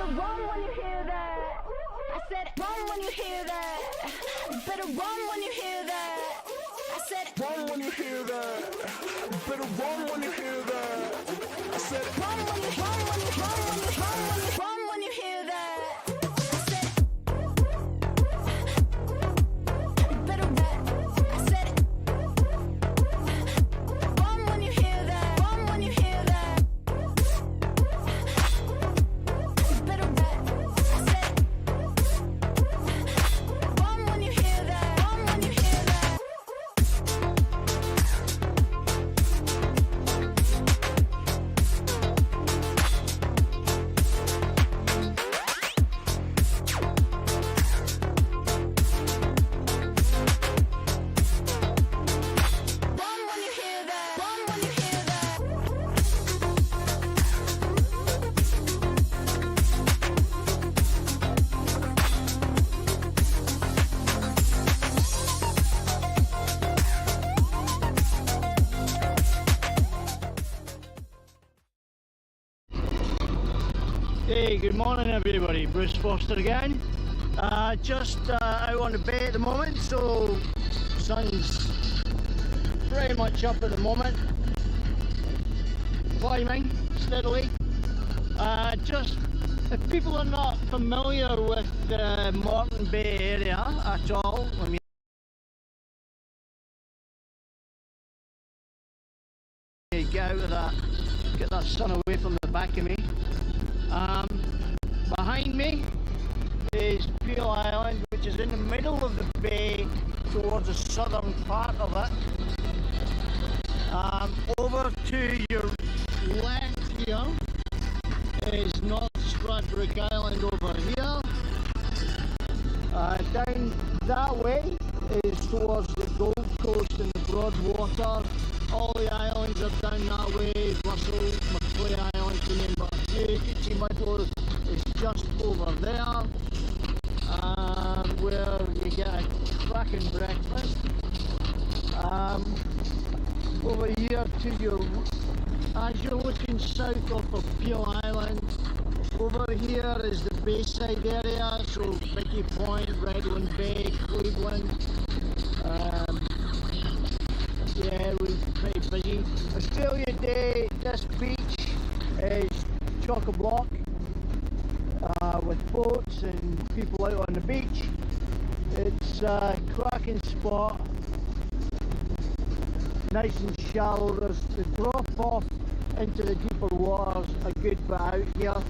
better run when you hear that. I said run when you hear that. You better run when you hear that. I said run when you hear that. You better run when you hear that. I said run when you run when you run when you run when you run when you hear that. I said you better run. I said run when you hear that. Run when you hear that. You better run. I said run when you hear that. Run when you hear that. Run when you hear that. Run when you hear that. Hey, good morning everybody, Bruce Foster again. Just out on the bay at the moment, so sun's pretty much up at the moment, climbing steadily. Just if people are not familiar with the Moreton Bay area at all, I mean, get out of that, get that sun away from the back of me. Behind me is Peel Island, which is in the middle of the bay towards the southern part of it. Over to your left here is North Stradbroke Island over here. Down that way is towards the Gold Coast and the Broadwater. All the islands are down that way. Russell, Macleay Island, to name but a few. Kitchy Middle is just over there, where you get a cracking breakfast. Over here to your, as you're looking south off of Peel Island, over here is the Bayside area, so Mickey Point, Redland Bay, Cleveland. Yeah, we're pretty busy. Australia Day, this beach is chock-a-block with boats and people out on the beach. It's a cracking spot, nice and shallow. There's the drop off into the deeper waters a good bit out here,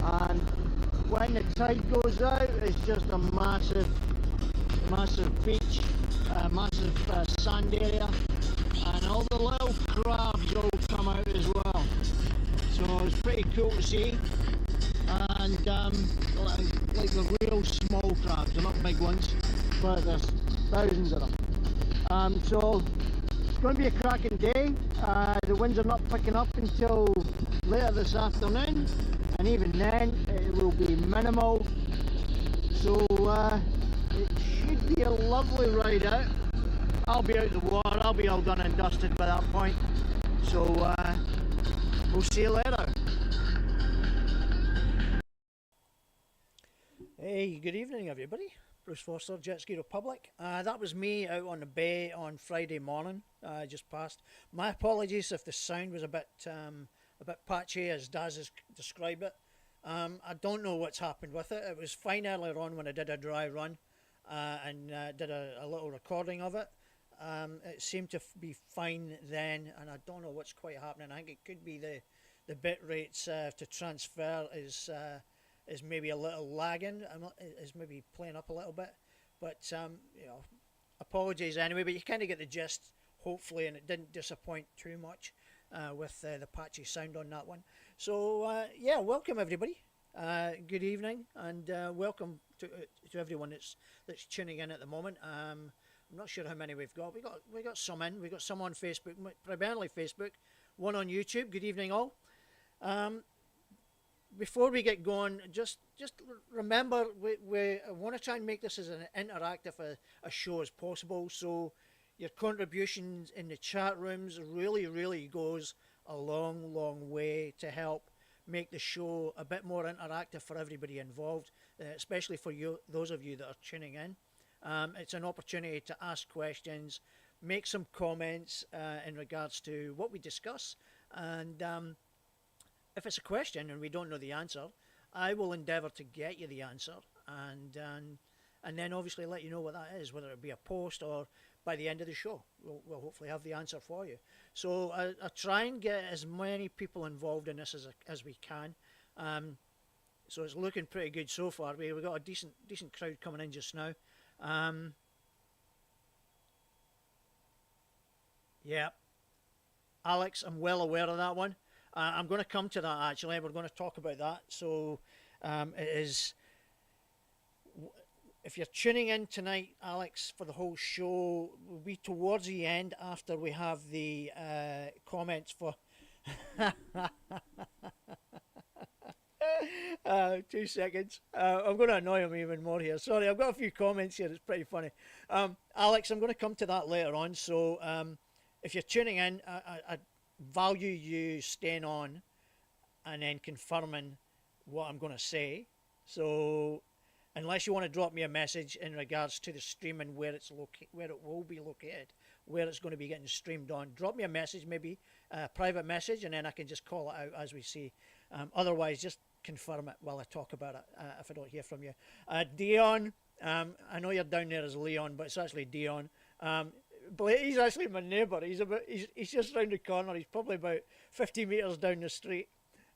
and when the tide goes out it's just a massive beach, a massive sand area, and all the little crabs all come out as well, so it's pretty cool to see. And like the real small crabs, they're not big ones, but there's thousands of them. So it's going to be a cracking day. The winds are not picking up until later this afternoon, and even then it will be minimal, so it should be a lovely ride out. I'll be out the water, I'll be all done and dusted by that point, so we'll see you later. Hey, good evening everybody. Bruce Foster, Jetski Republic. That was me out on the bay on Friday morning, just past. My apologies if the sound was a bit patchy, as Daz has described it. I don't know what's happened with it. It was fine earlier on when I did a dry run and did a little recording of it. It seemed to be fine then, and I don't know what's quite happening. I think it could be the bit rates to transfer is maybe a little lagging, is maybe playing up a little bit, but you know, apologies anyway, but you kind of get the gist, hopefully, and it didn't disappoint too much with the patchy sound on that one. So yeah, welcome everybody, good evening, and welcome to everyone that's tuning in at the moment. I'm not sure how many we've got. We got some in. We got some on Facebook, primarily Facebook, one on YouTube. Good evening all. Before we get going, just remember, we want to try and make this as an interactive a show as possible, so your contributions in the chat rooms really goes a long way to help make the show a bit more interactive for everybody involved, especially for you, those of you that are tuning in. It's an opportunity to ask questions, make some comments in regards to what we discuss, and if it's a question and we don't know the answer, I will endeavour to get you the answer, and then obviously let you know what that is, whether it be a post or by the end of the show, we'll hopefully have the answer for you. So I try and get as many people involved in this as we can. So it's looking pretty good so far. We've got a decent crowd coming in just now. Yeah, Alex, I'm well aware of that one. I'm going to come to that actually. We're going to talk about that. So it is. If you're tuning in tonight, Alex, for the whole show, will be towards the end after we have the comments for. 2 seconds. I'm going to annoy him even more here. Sorry, I've got a few comments here. It's pretty funny. Alex, I'm going to come to that later on. So if you're tuning in, I value you staying on and then confirming what I'm going to say. So unless you want to drop me a message in regards to the stream and where it will be located, where it's going to be getting streamed on, drop me a message, maybe a private message, and then I can just call it out as we see. Otherwise, just confirm it while I talk about it if I don't hear from you. Dion, I know you're down there as Leon, but it's actually Dion. But he's actually my neighbour. He's just round the corner. He's probably about 50 metres down the street,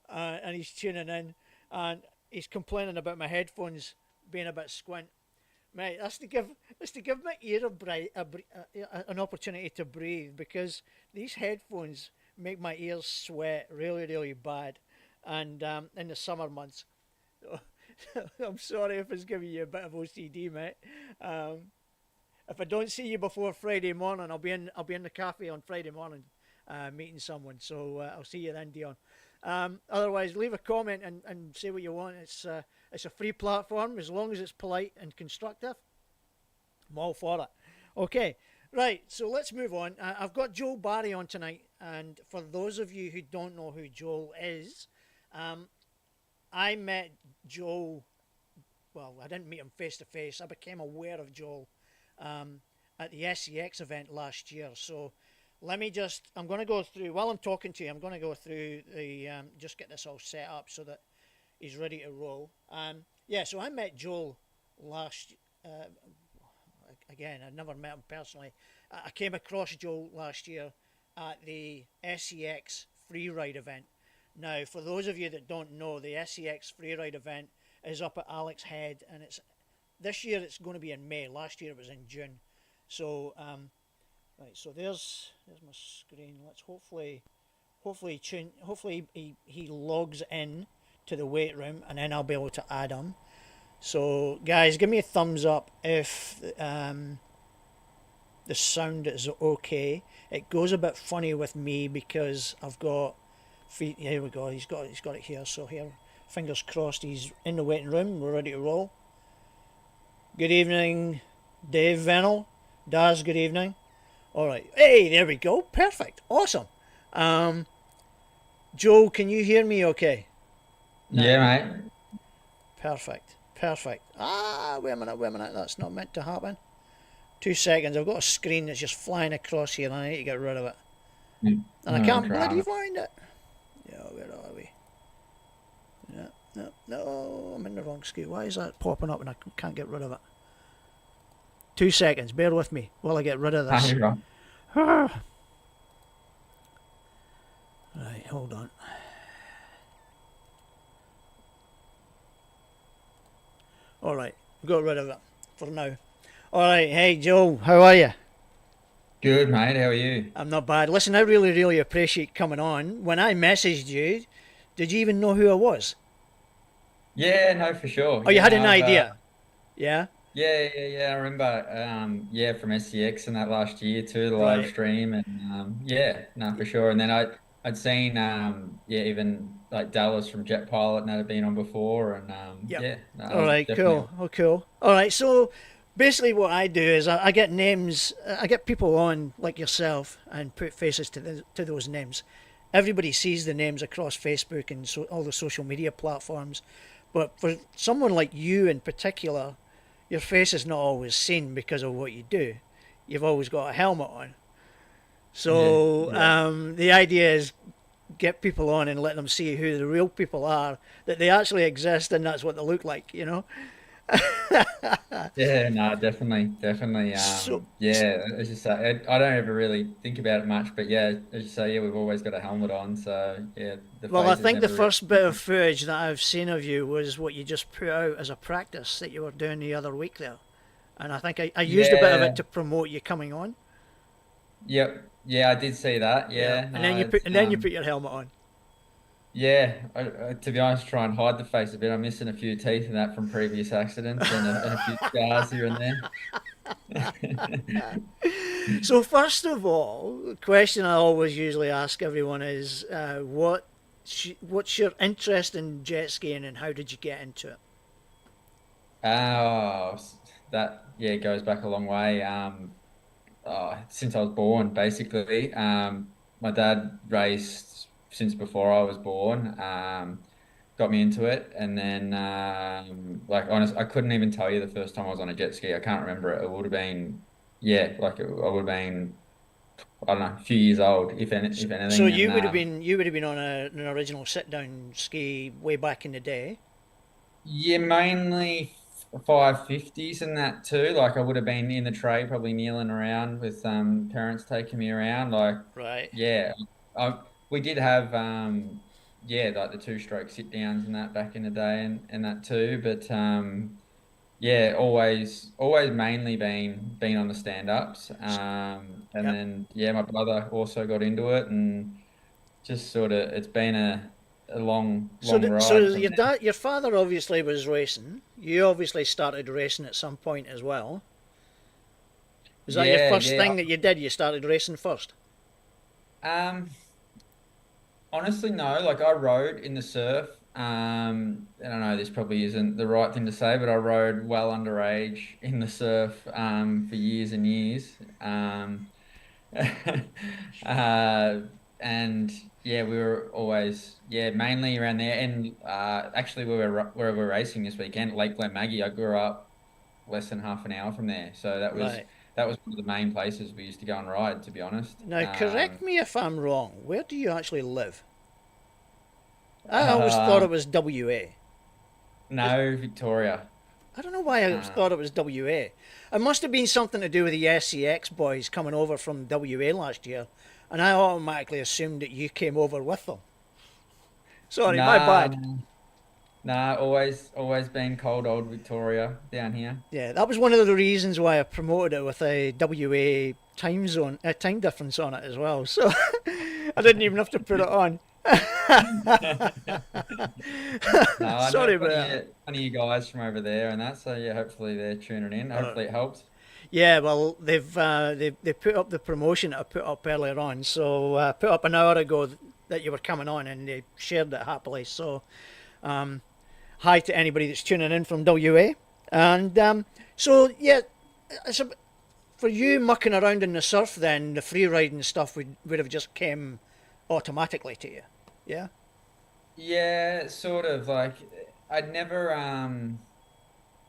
and he's tuning in, and he's complaining about my headphones being a bit squint. Mate, that's to give my ear an opportunity to breathe, because these headphones make my ears sweat really, really bad, and in the summer months. I'm sorry if it's giving you a bit of OCD, mate. If I don't see you before Friday morning, I'll be in the cafe on Friday morning, meeting someone. So I'll see you then, Dion. Otherwise, leave a comment and say what you want. It's a free platform, as long as it's polite and constructive. I'm all for it. Okay, right, so let's move on. I've got Joel Barry on tonight, and for those of you who don't know who Joel is, I met Joel, well, I didn't meet him face to face. I became aware of Joel at the SCX event last year. So let me I'm going to go through, while I'm talking to you, I'm going to go through the, just get this all set up so that he's ready to roll. Yeah, so I met Joel again, I never met him personally. I came across Joel last year at the SCX Freeride event. Now, for those of you that don't know, the SCX Freeride event is up at Alex Head, and this year it's going to be in May. Last year it was in June. So, right, so there's my screen. Let's hopefully he logs in to the weight room, and then I'll be able to add him. So guys, give me a thumbs up if the sound is okay. It goes a bit funny with me because I've got feet. Here we go. He's got it here. So here, fingers crossed, he's in the waiting room. We're ready to roll. Good evening, Dave Venel. Daz, good evening. All right. Hey, there we go. Perfect. Awesome. Joe, can you hear me okay? No. Yeah, mate. Perfect. Wait a minute. That's not meant to happen. 2 seconds. I've got a screen that's just flying across here, and I need to get rid of it. And I can't bloody find it. Yeah, where are we? No, I'm in the wrong screen. Why is that popping up and I can't get rid of it? 2 seconds. Bear with me while I get rid of this. Right, hold on. All right, got rid of it for now. All right, hey Joe, how are you? Good, mate. How are you? I'm not bad. Listen, I really, really appreciate coming on. When I messaged you, did you even know who I was? Yeah, no, for sure. Oh, you had an idea? Yeah? Yeah. I remember, from SCX and that last year too, the live stream, and yeah, no, for sure. And then I'd seen, even like Dallas from Jet Pilot, and that had been on before, and yeah. No, all right, cool. Oh, cool. All right, so basically what I do is I get names, I get people on like yourself and put faces to those names. everybody sees the names across Facebook and all the social media platforms, but for someone like you in particular, your face is not always seen because of what you do. You've always got a helmet on. So Yeah. the idea is get people on and let them see who the real people are, that they actually exist and that's what they look like, you know? Yeah, no, definitely, definitely. So, Yeah, as you say, I don't ever really think about it much, but yeah, as you say, yeah, we've always got a helmet on, so yeah, the well, I face is think the never really. first bit of footage that I've seen of you was what you just put out as a practice that you were doing the other week there. And I think I used a bit of Yeah, it to promote you coming on. yep, yeah, I did see that. Yeah. Yeah, And then no, you put it's and then you put your helmet on. yeah. To be honest, try and hide the face a bit. I'm missing a few teeth and that from previous accidents and a few scars here and there. So first of all, the question I always usually ask everyone is, what's your interest in jet skiing and how did you get into it? Oh, that yeah goes back a long way. Since I was born, basically. My dad raced since before I was born. Got me into it, and then like honest, I couldn't even tell you the first time I was on a jet ski. I can't remember it. It would have been yeah, I would have been I don't know, a few years old, if So anything, and you would have been on an original sit down ski way back in the day. yeah, mainly 550s and that too. Like I would have been in the tray, probably kneeling around with parents taking me around. Like Right. yeah, we did have yeah like the two stroke sit downs and that back in the day and that too. But yeah, always mainly been on the stand ups. And Yep. then yeah, my brother also got into it and just sort of it's been a long So ride from your dad, your father obviously was racing. You obviously started racing at some point as well. Was that your yeah, first yeah. thing that you did? You started racing first. Um, Honestly, no. Like I rode in the surf. I don't know, this probably isn't the right thing to say, but I rode well underage in the surf for years and years. uh, and yeah, we were always yeah mainly around there. And actually, where we were racing this weekend, Lake Maggie. I grew up less than half an hour from there, so Right. that was one of the main places we used to go and ride. To be honest. Now, correct me if I'm wrong. Where do you actually live? I always thought Um, it was WA. no, Victoria. I don't know why I Uh, thought it was WA. It must have been something to do with the SCX boys coming over from WA last year, and I automatically assumed that you came over with them. Sorry, my nah, bad. nah, always been cold old Victoria down here. Yeah, that was one of the reasons why I promoted it with a WA time zone, a time difference on it as well. So I didn't even have to put it on. No, I know Sorry about plenty of you guys from over there and that, so yeah, hopefully they're tuning in. that. Hopefully it helps. Yeah, well, they put up the promotion that I put up earlier on. So put up an hour ago that you were coming on, and they shared it happily. So hi to anybody that's tuning in from WA. And so yeah, it's a, for you mucking around in the surf, then the free riding stuff would have just came automatically to you. Yeah. Yeah, sort of like I'd never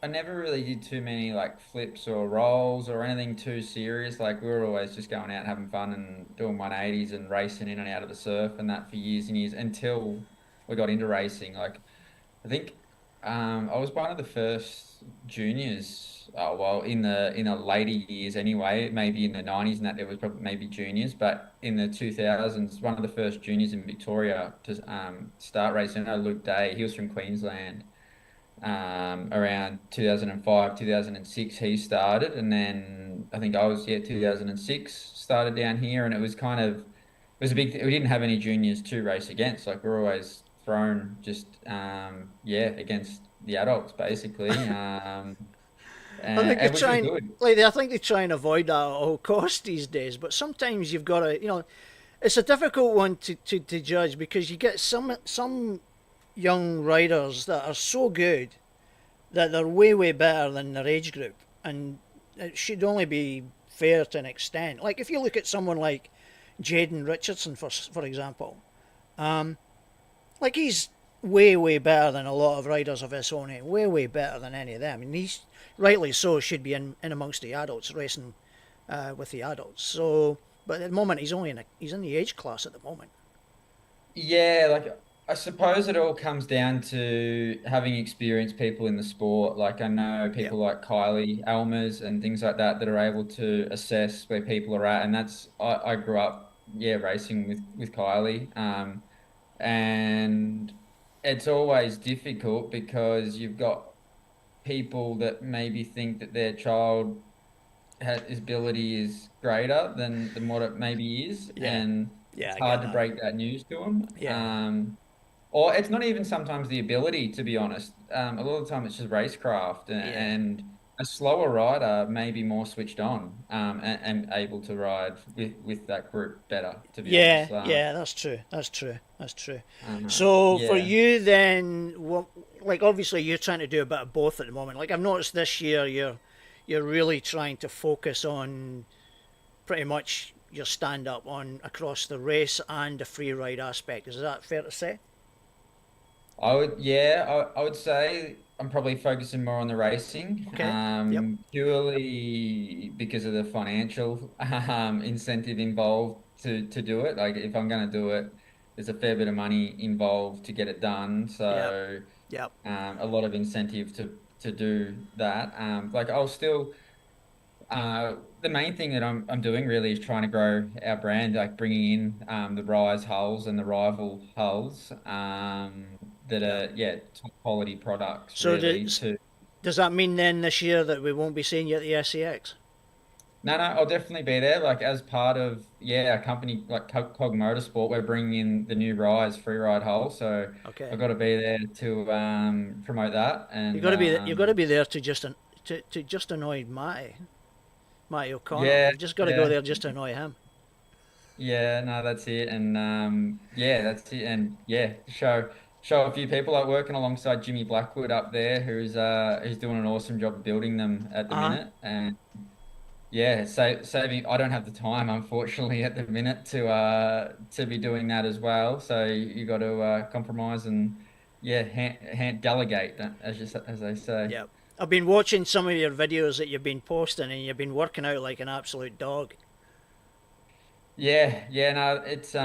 I never really did too many like flips or rolls or anything too serious. Like we were always just going out having fun and doing 180s and racing in and out of the surf and that for years and years until we got into racing. Like I think I was one of the first juniors. Well, in the later years anyway, maybe in the 90s and that there was probably maybe juniors, but in the 2000s, one of the first juniors in Victoria to start racing. I know Luke Day, he was from Queensland around 2005, 2006 he started, and then I think I was, yeah, 2006 started down here, and it was kind of, it was a big, we didn't have any juniors to race against, like we're always thrown just, yeah, against the adults basically, I think they which was try and good. like I think they try and avoid that at all costs these days. But sometimes you've got to, it's a difficult one to judge because you get some young riders that are so good that they're way better than their age group, and it should only be fair to an extent. Like if you look at someone like Jaden Richardson, for example, Like he's way better than a lot of riders of his own age. Way better than any of them. And he's rightly so should be in amongst the adults racing with the adults. So, but at the moment he's in the age class at the moment. Yeah, like I suppose it all comes down to having experienced people in the sport. Like I know Yep. people like Kylie Elmers and things like that that are able to assess where people are at. And that's I grew up, yeah, racing with Kylie. And it's always difficult because you've got people that maybe think that their child his ability is greater than what it maybe is, Yeah. and Yeah, it's I get hard to that. break that news to them. Yeah. Or it's not even sometimes the ability, to be honest. A lot of the time it's just racecraft, Yeah. and a slower rider may be more switched on, and able to ride with that group better, to be honest. Yeah, that's true. That's true. So for Yeah. you then, what, like obviously you're trying to do a bit of both at the moment. Like I've noticed this year, you're really trying to focus on pretty much your stand up on across the race and the free ride aspect. Is that fair to say? I would say I'm probably focusing more on the racing, Okay. Yep. purely because of the financial incentive involved to do it. Like if I'm going to do it, there's a fair bit of money involved to get it done. Yep. So Yep. a lot of incentive to do that. Like I'll still. The main thing that I'm doing really is trying to grow our brand, like bringing in the Rise hulls and the Rival hulls that Yep. are yeah top quality products So really. To does that mean then this year that we won't be seeing you at the SCX? no, I'll definitely be there. Like as part of yeah a company like Cog Motorsport, we're bringing in the new Rise Freeride hull, so Okay. I've got to be there to promote that and You've got to be there to to just annoy Matty O'Connell. yeah You've just got to go yeah. there just to annoy him. Yeah, no, that's it, and yeah, that's it, and yeah, show a few people like working alongside Jimmy Blackwood up there, who's doing an awesome job of building them at the Uh huh. minute, and yeah, saving. I don't have the time, unfortunately, at the minute to be doing that as well. So you got to compromise and yeah, delegate, as they say. Yeah. I've been watching some of your videos that you've been posting, and you've been working out like an absolute dog. Yeah, no, it's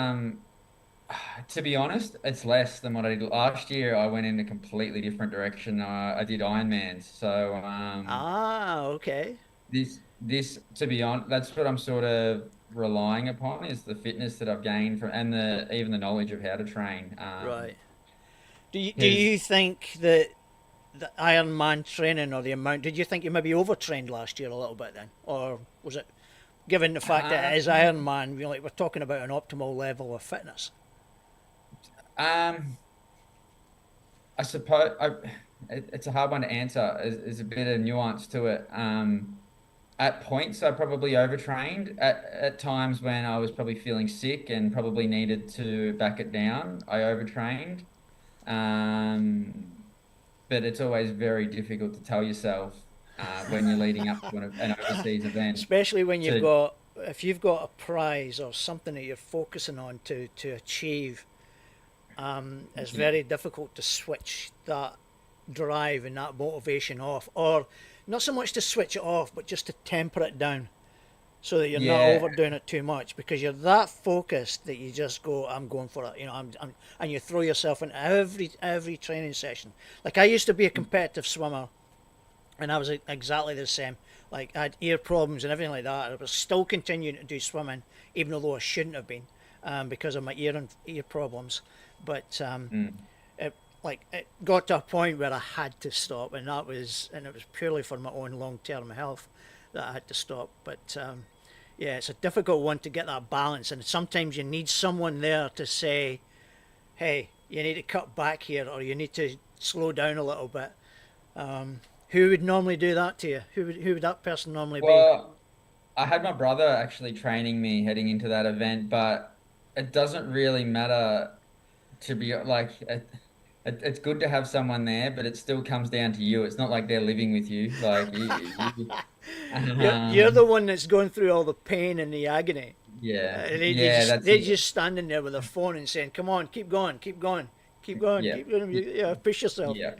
to be honest, it's less than what I did last year. I went in a completely different direction. I did Ironmans. So Ah, okay. this to be honest, that's what I'm sort of relying upon is the fitness that I've gained from and the even the knowledge of how to train. Right. Do Because you think that the Ironman training or the amount? Did you think you maybe overtrained last year a little bit then, or was it given the fact that it is Ironman? You know, like we're talking about an optimal level of fitness. um, I suppose it's a hard one to answer. There's a bit of nuance to it. At points, I probably overtrained. At times when I was probably feeling sick and probably needed to back it down, I overtrained. Um, but it's always very difficult to tell yourself when you're leading up to an overseas event. Especially when you've To got if you've got a prize or something that you're focusing on to achieve. It's very difficult to switch that drive and that motivation off, or not so much to switch it off, but just to temper it down so that you're not yeah, overdoing it too much because you're that focused that you just go, I'm going for it, you know, and you throw yourself into every training session. Like I used to be a competitive swimmer, and I was exactly the same. Like I had ear problems and everything like that. I was still continuing to do swimming, even though I shouldn't have been, because of my ear problems. But mm, it got to a point where I had to stop, and it was purely for my own long term health that I had to stop. But yeah, it's a difficult one to get that balance, and sometimes you need someone there to say, "Hey, you need to cut back here, or you need to slow down a little bit." Who would normally do that to you? Who would that person normally be? well, I had my brother actually training me heading into that event, but it doesn't really matter to be like it's good to have someone there, but it still comes down to you. It's not like they're living with you. Like you You're the um, one that's going through all the pain and the agony. Yeah, They yeah, just that's they it. just standing there with their phone and saying, "Come on, keep going, keep going, keep going, Yeah, keep going. y- Yeah, push yourself." yeah,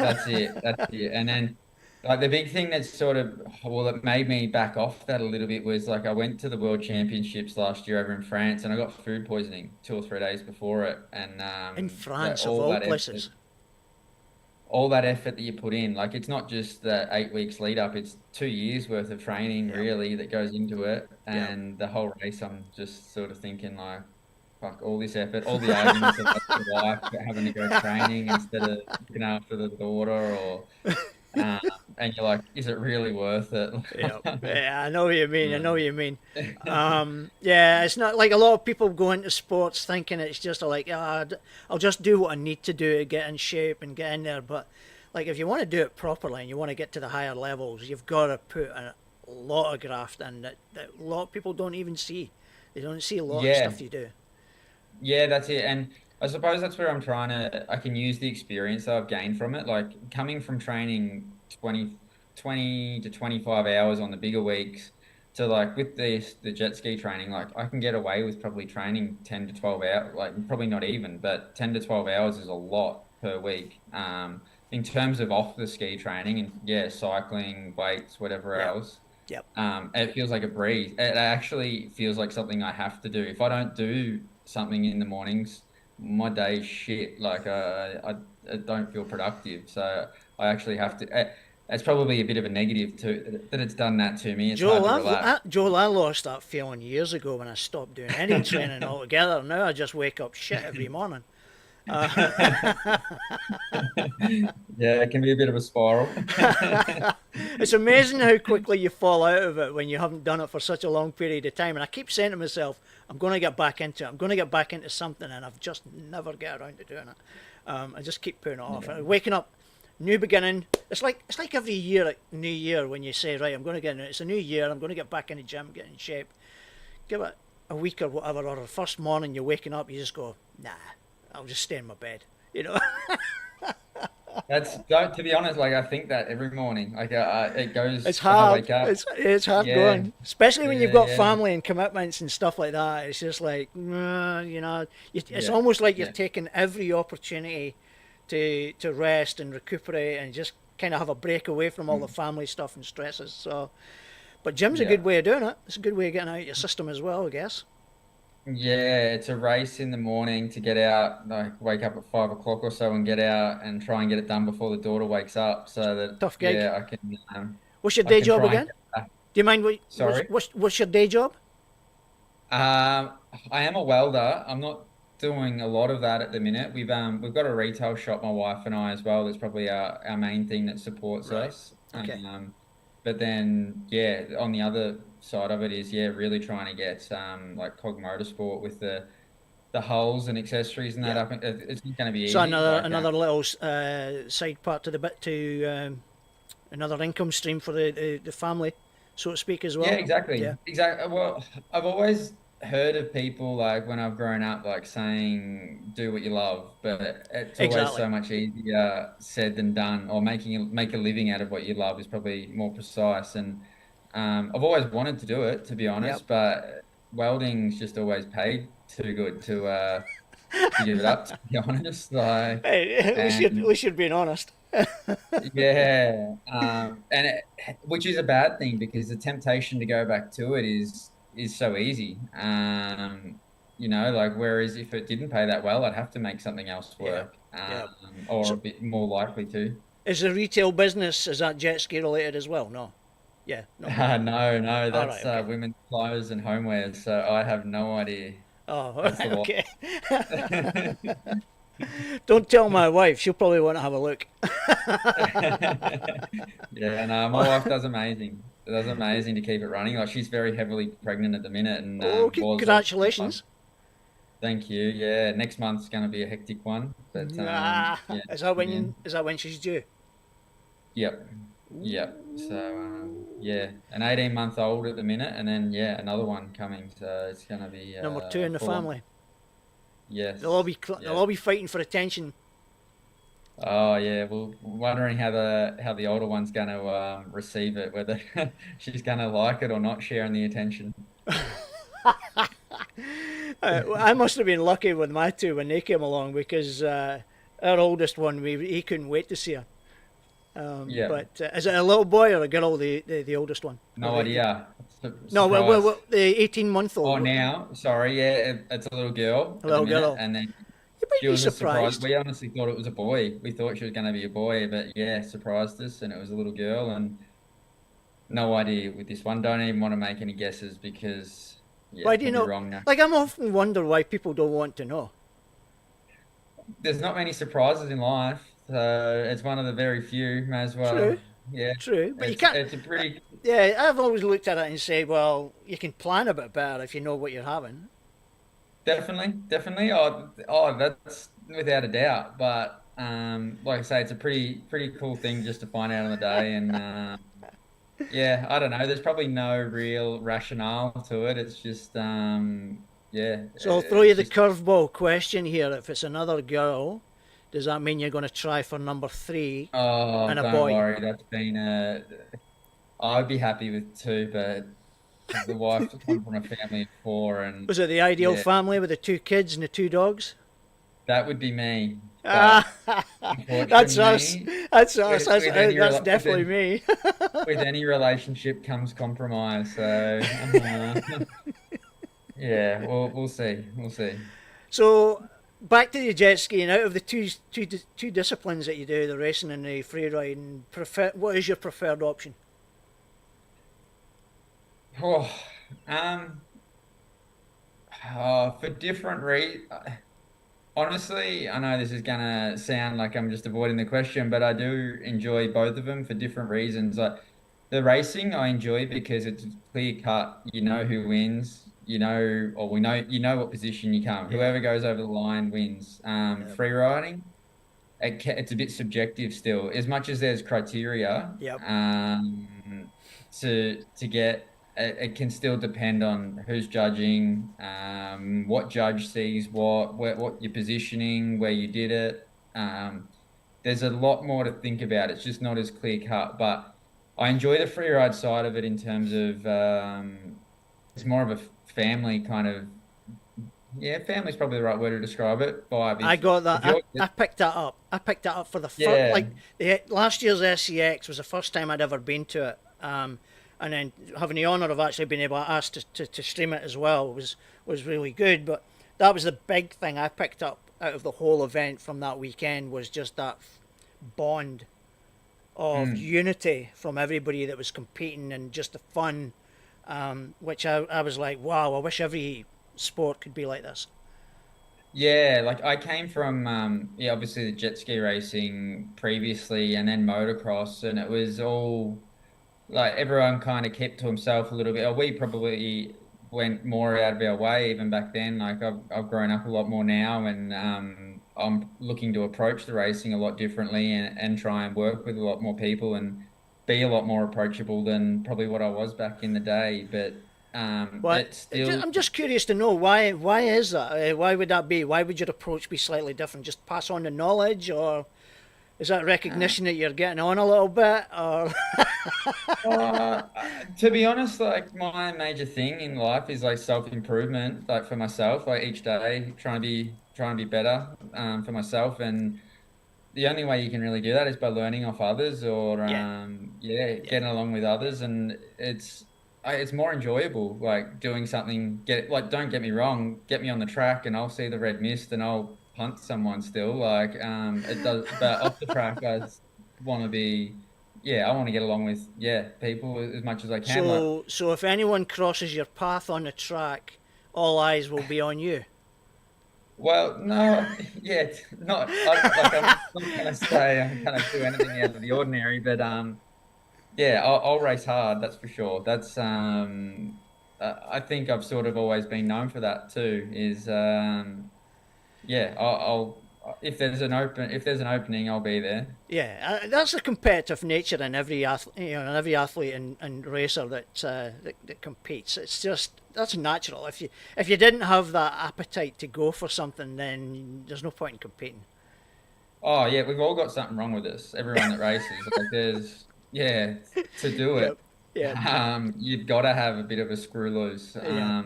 that's it. That's it. And then like the big thing that's sort of well, it made me back off that a little bit was like I went to the World Championships last year over in France and I got food poisoning 2 or 3 days before it, and In that France, of all places. all that effort that you put in, like it's not just the 8 weeks lead up, it's 2 years worth of training Yep, really that goes into it. yep. And the whole race, I'm just sort of thinking like, fuck, all this effort, all the arguments I've had with the wife about having to go training instead of looking after the daughter, or um, and you're like, is it really worth it? Yeah, yeah, I know what you mean. I know what Um, you mean. Yeah, it's not like a lot of people go into sports thinking it's just like, I'll just do what I need to do to get in shape and get in there. But like, if you want to do it properly and you want to get to the higher levels, you've got to put a lot of graft in that a lot of people don't even see. They don't see a lot of the yeah, stuff you do. yeah, that's it. And I suppose that's where I can use the experience that I've gained from it. Like coming from training 20 to 25 hours on the bigger weeks to like with the jet ski training, like I can get away with probably training 10 to 12 hours, like probably not even, but 10 to 12 hours is a lot per week. In terms of off the ski training and yeah, cycling, weights, whatever Yep, else. yep. It feels like a breeze. It actually feels like something I have to do. If I don't do something in the mornings, my day's shit. Like I don't feel productive. So I actually have to. It's probably a bit of a negative too that it's done that to me. It's hard Joel, to relax. Joel, I lost that feeling years ago when I stopped doing any training altogether. Now I just wake up shit every morning. Yeah, it can be a bit of a spiral. It's amazing how quickly you fall out of it when you haven't done it for such a long period of time. And I keep saying to myself, I'm going to get back into it. I'm going to get back into something, and I've just never get around to doing it. I just keep putting it off. Yeah. Waking up, new beginning. It's like every year, like New Year, when you say, right, I'm going to get in it. It's a new year. I'm going to get back in the gym, get in shape. Give it a week or whatever, or the first morning you're waking up, you just go, nah, I'll just stay in my bed. You know. To be honest, like I think that every morning, like it goes It's when I hard. wake up. It's hard Yeah, going, especially when you've yeah, got yeah, family and commitments and stuff like that. It's just like, it's yeah, almost like you're yeah. taking every opportunity to rest and recuperate and just kind of have a break away from all the Mm. family stuff and stresses. So, but gym's a Yeah. good way of doing it. It's a good way of getting out your system as well, I guess. Yeah, it's a race in the morning to get out, like wake up at 5 o'clock or so and get out and try and get it done before the daughter wakes up so that Tough gig. yeah, What's your I day can job try and again? get back. Do you mind Sorry. what's your day job? I am a welder. I'm not doing a lot of that at the minute. We've got a retail shop, my wife and I as well. That's probably our main thing that supports Right. us. Okay. But then yeah, on the other side of it is yeah, really trying to get like Cog Motorsport with the hulls and accessories and that Yeah. up. It's not going to be So easy. Like another little side part to the bit to another income stream for the family, so to speak, as yeah, well. exactly. Yeah, Exactly. Well, I've always heard of people like when I've grown up, like saying do what you love, but it's always exactly. so much easier said than done, or make a living out of what you love is probably more precise. And I've always wanted to do it, to be Yep. honest, but welding's just always paid too good to give it up, to be honest. Like, Hey, at and least you're being honest. yeah, which is a bad thing because the temptation to go back to it is so easy. Like whereas if it didn't pay that well, I'd have to make something else Yeah, work, yeah. or a So bit more likely to. is the retail business, is that jet ski related as well? No. Yeah. No. No, no, All right. that's Okay. women's clothes and homewares, so I have no idea. Oh, That's the one. okay. Don't tell my wife. She'll probably want to have a look. Yeah, no, my wife does amazing. Does amazing to keep it running. Like she's very heavily pregnant at the minute, and Oh, was a month. congratulations. Thank you. Yeah, next month's going to be a hectic one, but Ah, yeah, yeah, is that when she's due? yep, yep. So yeah, an 18-month old at the minute, and then yeah, another one coming. So it's going to be Number two in the full on. family. Yes, They'll yeah. all be fighting for attention. Oh yeah, well, wondering how the older one's going to receive it, whether she's going to like it or not, sharing the attention. I must have been lucky with my two when they came along because our oldest one, he couldn't wait to see her. Yeah, But is it a little boy or a girl, the oldest one? no idea. No, Surprised. the 18-month-old. Oh, now, sorry, yeah, it's a little girl A at the little minute, girl. and then You might she be was a surprise. surprised. We honestly thought it was a boy. We thought she was going to be a boy, but yeah, surprised us, and it was a little girl, and no idea with this one. Don't even want to make any guesses because, yeah, Why do you we'll be know? wrong now. Like, I'm often wonder why people don't want to know. There's not many surprises in life, so it's one of the very few. May as True, well. Yeah, true. But you can't. it's a pretty Yeah, I've always looked at it and say, well, you can plan a bit better if you know what you're having. definitely. Oh, that's without a doubt. But like I say, it's a pretty cool thing just to find out on the day, and yeah, I don't know. There's probably no real rationale to it. It's just yeah, So I'll throw you it's the just. curveball question here. If it's another girl, does that mean you're going to try for number three Oh, and a don't boy? worry. That's been I'd be happy with two, but the wife come from a family of four, and Was it the ideal yeah, family with the two kids and the two dogs? that would be me. But Ah, that's us. unfortunately, That's us. That's with definitely me. any relationship comes compromise. So yeah, we'll see. We'll see. So back to the jet skiing. Out of the two disciplines that you do, the racing and the free riding, what is your preferred option? Oh, um, for different honestly, I know this is gonna sound like I'm just avoiding the question, but I do enjoy both of them for different reasons. Like the racing, I enjoy because it's clear cut. You know who wins. You know, or we know you know what position you come. Yeah, Whoever goes over the line wins. yeah, Free riding, it's a bit subjective still. As much as there's criteria, yep. to get. It can still depend on who's judging, what judge sees what you're positioning, where you did it. There's a lot more to think about. It's just not as clear cut. But I enjoy the free ride side of it in terms of it's more of a family kind of, yeah, family's probably the right word to describe it. Vibe. I got If that. you're I picked that up. I picked that up for the first, yeah, like last year's SCX was the first time I'd ever been to it. And then having the honour of actually being able to ask to stream it as well was really good. But that was the big thing I picked up out of the whole event from that weekend was just that bond of mm, unity from everybody that was competing and just the fun, which I was like, wow, I wish every sport could be like this. yeah. Like I came from yeah, obviously the jet ski racing previously, and then motocross, and it was all. Like everyone kind of kept to himself a little bit. Or we probably went more out of our way even back then. Like I've grown up a lot more now, and I'm looking to approach the racing a lot differently, and try and work with a lot more people and be a lot more approachable than probably what I was back in the day. But But it's still I'm just curious to know why. Why is that? Why would that be? Why would your approach be slightly different? Just pass on the knowledge, or is that uh, recognition that you're getting on a little bit? Or Uh, to be honest, like my major thing in life is like self-improvement, like for myself, like each day trying to be better for myself, and the only way you can really do that is by learning off others or yeah, yeah, yeah. getting along with others, and it's more enjoyable like doing something. Get like don't get me wrong, get me on the track and I'll see the red mist and I'll punt someone still like it does, but off the track want to be. Yeah, I want to get along with yeah people as much as I can. Like, So if anyone crosses your path on the track, all eyes will be on you. well, no, yeah, it's not like I'm not gonna say I'm gonna do anything out of the ordinary, but yeah, I'll race hard. That's for sure. That's I think I've sort of always been known for that too. Is yeah, if there's an opening, I'll be there. Yeah, that's the competitive nature in every in every athlete and racer that competes. It's just that's natural. If you didn't have that appetite to go for something, then there's no point in competing. Oh yeah, we've all got something wrong with us. Everyone that races, like there's to do Yep. it. Yeah. You've got to have a bit of a screw loose. Yeah.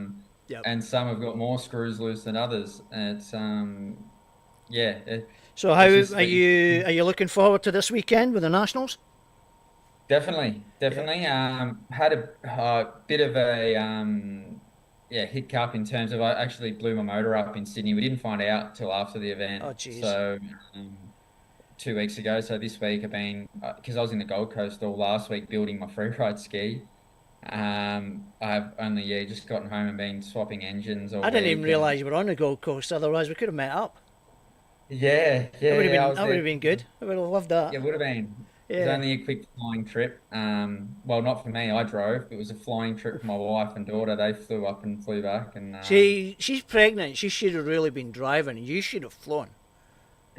Yep. and some have got more screws loose than others. And it's yeah, So how it's just are you? Are you looking forward to this weekend with the Nationals? definitely, Yep. definitely. Had a bit of a yeah, hiccup in terms of I actually blew my motor up in Sydney. We didn't find out till after the event. Oh, jeez. So 2 weeks ago. So this week I've been because I was in the Gold Coast all last week building my freeride ski. I've only just gotten home and been swapping engines all I didn't even week, and realise you were on the Gold Coast. Otherwise, we could have met up. yeah, That would yeah, have yeah. I been was that would there. have been good. I would have loved that. It would have been. It was Yeah. only a quick flying trip. Well, not for me. I drove. It was a flying trip for my wife and daughter. They flew up and flew back, and She's pregnant. She should have really been driving. You should have flown.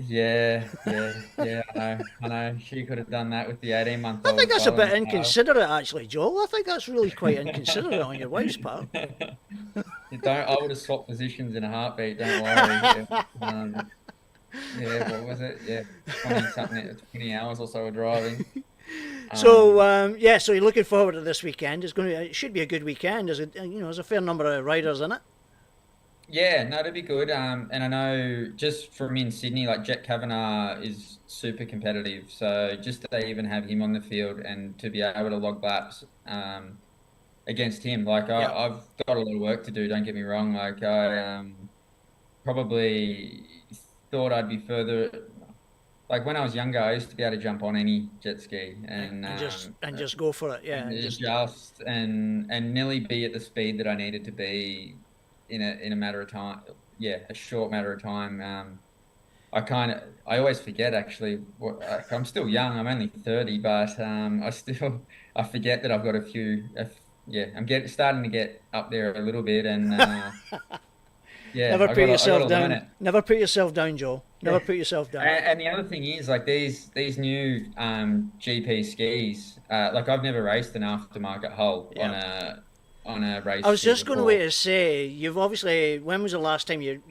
yeah, yeah, yeah. I know. She could have done that with the 18-month I think old that's a following bit the tail. inconsiderate, actually, Joel. I think that's really quite inconsiderate on your wife's part. You don't. I would have swapped positions in a heartbeat. Don't worry. Yeah. Yeah. What was it? Yeah, 20 something, 20 hours or so of driving. So Um, yeah, so you're looking forward to this weekend. It should be a good weekend. There's a fair number of riders in it. Yeah, no, that'd be good. And I know just from in Sydney, like Jet Kavanagh is super competitive. So just to even have him on the field and to be able to log laps against him, like Yeah, I've got a lot of work to do. Don't get me wrong. Like I probably thought I'd be further. Like when I was younger, I used to be able to jump on any jet ski and just go for it. Yeah, and just and nearly be at the speed that I needed to be in a matter of time. Yeah, a short matter of time. I always forget actually. I'm still young. I'm only 30, but I forget that I've got a few. Yeah, starting to get up there a little bit, and yeah, never put I got yourself to learn down. it. Never put yourself down, Joel. Never Yeah. put yourself down. And the other thing is like these new GP skis. Like I've never raced an aftermarket hull Yeah. on a race I was ski just going to wait before. to say, you've obviously, when was the last time you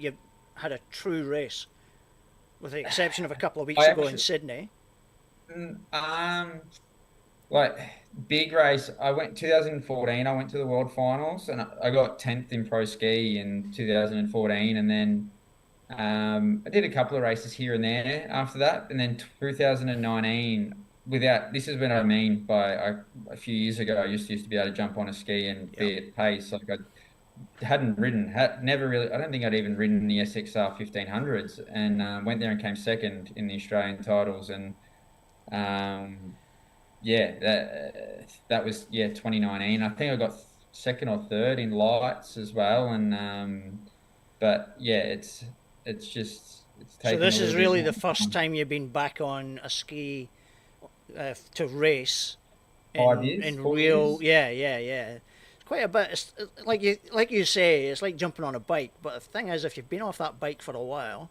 had a true race? With the exception of a couple of weeks I ago in actually Sydney. mm, um like big race. I went 2014. I went to the World Finals and I got 10th in pro ski in 2014, and then I did a couple of races here and there after that, and then 2019. Without this is when I mean by a few years ago, I used to be able to jump on a ski and Yep. be at pace. Like I hadn't ridden, had never really. I don't think I'd even ridden the SXR 1500s, and went there and came second in the Australian titles. And um, yeah, that was 2019. I think I got second or third in lights as well, and but yeah, it's So taken a this is little bit really more the first time. time you've been back on a ski to race Five in years, in four real. years. Yeah, yeah, yeah. It's quite a bit. It's, like you say, it's like jumping on a bike. But the thing is, if you've been off that bike for a while,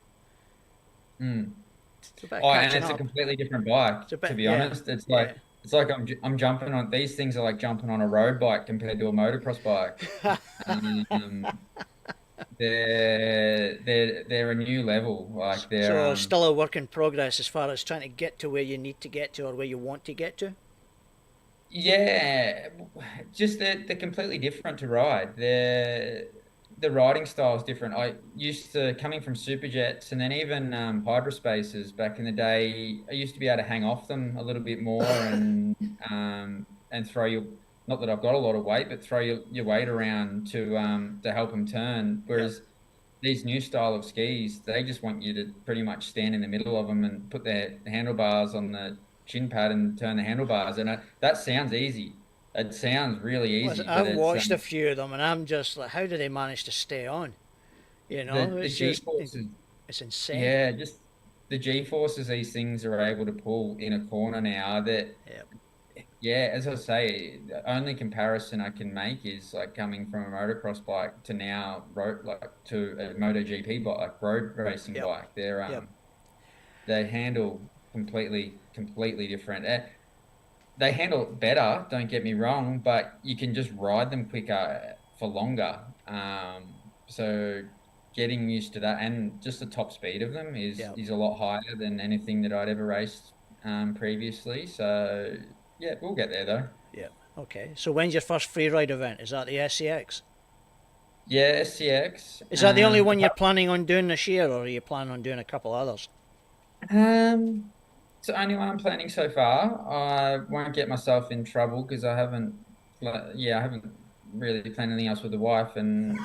Mm. it's a bit of Oh, and catching it's a up. completely different bike, It's a to bit, be yeah, honest. yeah. It's like I'm jumping on these things are like jumping on a road bike compared to a motocross bike. Um, they're a new level. Like they're So still a work in progress as far as trying to get to where you need to get to or where you want to get to. yeah, just they're completely different to ride. The riding style is different. I used to coming from superjets and then even hyperspaces back in the day. I used to be able to hang off them a little bit more and throw your not that I've got a lot of weight, but throw your weight around to help them turn. Yep. Whereas these new style of skis, they just want you to pretty much stand in the middle of them and put their handlebars on the shin pad and turn the handlebars. And that sounds easy. It sounds really Listen, easy, but I've it's watched a few of them, and I'm just like, how do they manage to stay on? the It's G just forces. it's insane. Yeah, just the G forces these things are able to pull in a corner now. That Yep. yeah, as I say, the only comparison I can make is like coming from a motocross bike to now road like to a MotoGP bike, like road racing Yep. bike. Yep. They handle completely different. They handle better, don't get me wrong, but you can just ride them quicker for longer. So getting used to that and just the top speed of them Yep. is a lot higher than anything that I'd ever raced previously. So yeah, we'll get there though. Yep. Okay. So when's your first free ride event? Is that the SCX? Yeah, SCX. Is that the only one you're planning on doing this year, or are you planning on doing a couple others? It's the only one I'm planning so far. I won't get myself in trouble because I haven't really planned anything else with the wife and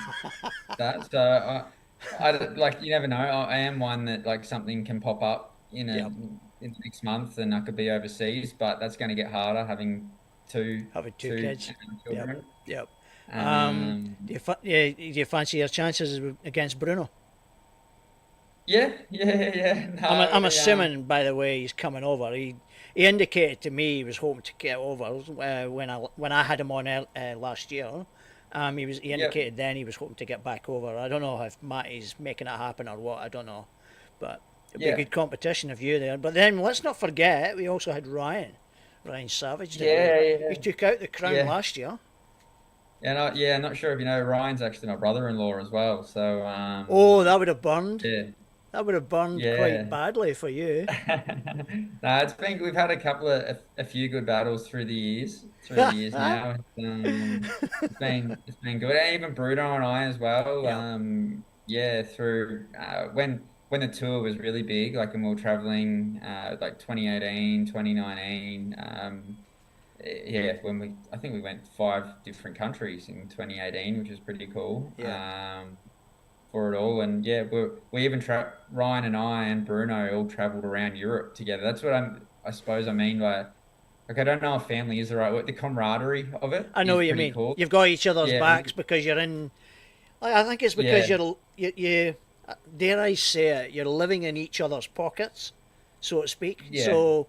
that. So like you never know. I am one that like something can pop up Yep. in the next month and I could be overseas, but that's going to get harder having Having two two kids. Yep. children. Yep. Um, Do you fancy your chances against Bruno? yeah. I'm No, assuming, by the way, he's coming over. He indicated to me he was hoping to get over when I had him on last year. He yeah, indicated then he was hoping to get back over. I don't know if Matty's making it happen or what. I don't know, but it'd be a yeah, good competition of you there. But then let's not forget we also had Ryan Savage. Didn't we? yeah, He took out the crown yeah. last year. I'm not sure if you know, Ryan's actually my brother-in-law as well. So, Oh, that would have burned. yeah, That would have burned quite yeah. badly for you. No, we've had a few good battles through the years now. It's been good. And even Bruno and I as well. Yep. Yeah, through when the tour was really big, like when we were traveling, like 2018, 2019. Yeah, I think we went 5 different countries in 2018, which was pretty cool. Yeah. For it all, and yeah, we even Ryan and I and Bruno all traveled around Europe together. That's what I suppose I mean by like I don't know if family is the right word. The camaraderie of it I know is what you pretty mean. cool. You've got each other's Yeah, backs because you're in. I think it's because yeah, you dare I say it, you're living in each other's pockets, so to speak. yeah, So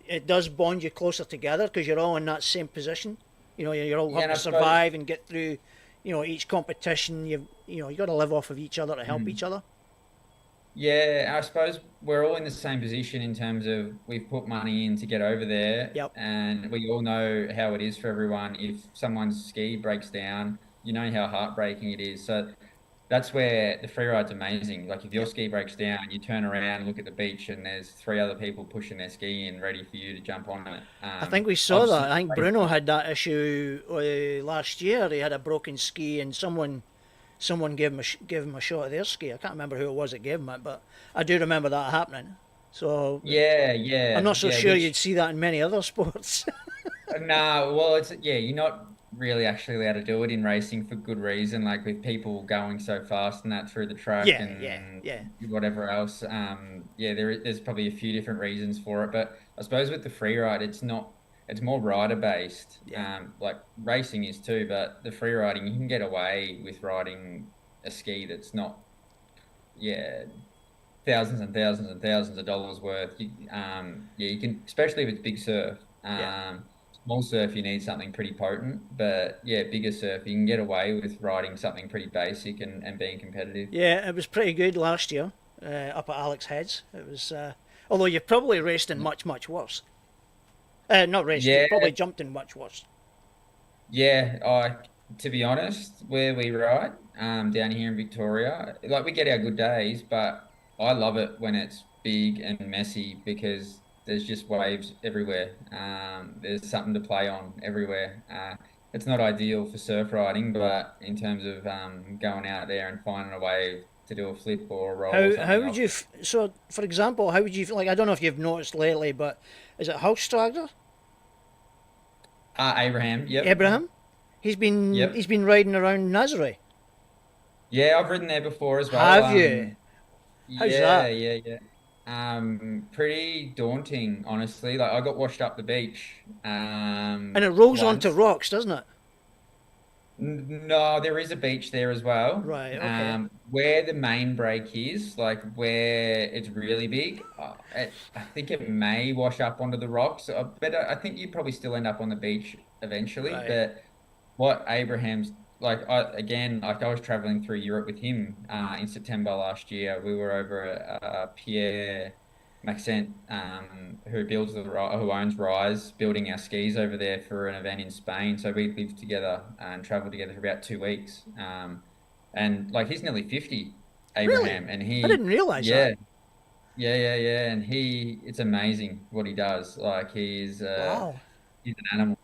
it does bond you closer together because you're all in that same position. You're all yeah. having And I to suppose. survive and get through. Each competition. You got to live off of each other to help Mm. each other. Yeah, I suppose we're all in the same position in terms of we've put money in to get over there, Yep. and we all know how it is for everyone. If someone's ski breaks down, you know how heartbreaking it is. So that's where the free ride's amazing. Like if your Yep. ski breaks down, you turn around, look at the beach, and there's 3 other people pushing their ski in, ready for you to jump on it. I think we saw Obviously, that. I think Bruno had that issue last year. He had a broken ski, and someone gave him a shot of their ski. I can't remember who it was that gave him it, but I do remember that happening. So I'm not so yeah. sure you'd see that in many other sports. No, well, you're not really actually allowed to do it in racing for good reason, like with people going so fast and that through the track and Yeah. whatever else. Yeah, there's probably a few different reasons for it, but I suppose with the free ride, it's not, it's more rider based. Yeah. Like racing is too, but the free riding, you can get away with riding a ski that's not, yeah, thousands and thousands and thousands of dollars worth. Yeah, you can, especially if it's big surf. Yeah. Small surf, you need something pretty potent, but yeah, bigger surf, you can get away with riding something pretty basic and being competitive. Yeah, it was pretty good last year up at Alex Heads. It was, although you probably raced in much worse. Not raced, you Yeah, probably jumped in much worse. yeah. To be honest, where we ride, down here in Victoria, like we get our good days, but I love it when it's big and messy because there's just waves everywhere. There's something to play on everywhere. It's not ideal for surf riding, but in terms of going out there and finding a wave to do a flip or a roll or How something, would you so for example, how would you like? I don't know if you've noticed lately, but is it House Abraham, yep, Abraham? yep. He's been riding around Nazare. Yeah, I've ridden there before as well. Have you? How's Yeah, that? yeah. Pretty daunting, honestly. Like I got washed up the beach, And it rolls onto once. rocks, doesn't it? No, there is a beach there as well. Right. Okay. Where the main break is, like where it's really big, I think it may wash up onto the rocks, but I think you'd probably still end up on the beach eventually. Right. But what Abraham's like, like I was traveling through Europe with him in September last year. We were over at Pierre Maxent, who owns Rise, building our skis over there for an event in Spain. So we lived together and traveled together for about 2 weeks. And like he's nearly 50, Really? Abraham, and I didn't realise that. yeah, yeah. And it's amazing what he does. Like Wow. he's an animal.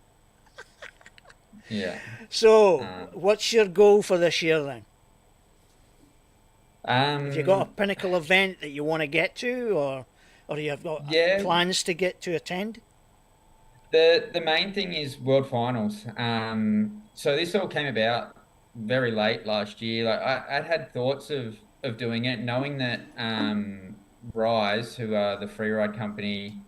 Yeah. So, Uh, what's your goal for this year then? Have you got a Um, pinnacle event that you want to get to, or you've got yeah, plans to get to attend? the main thing is World Finals. So this all came about very late last year. Like I'd had thoughts of doing it, knowing that Rise, who are the freeride company,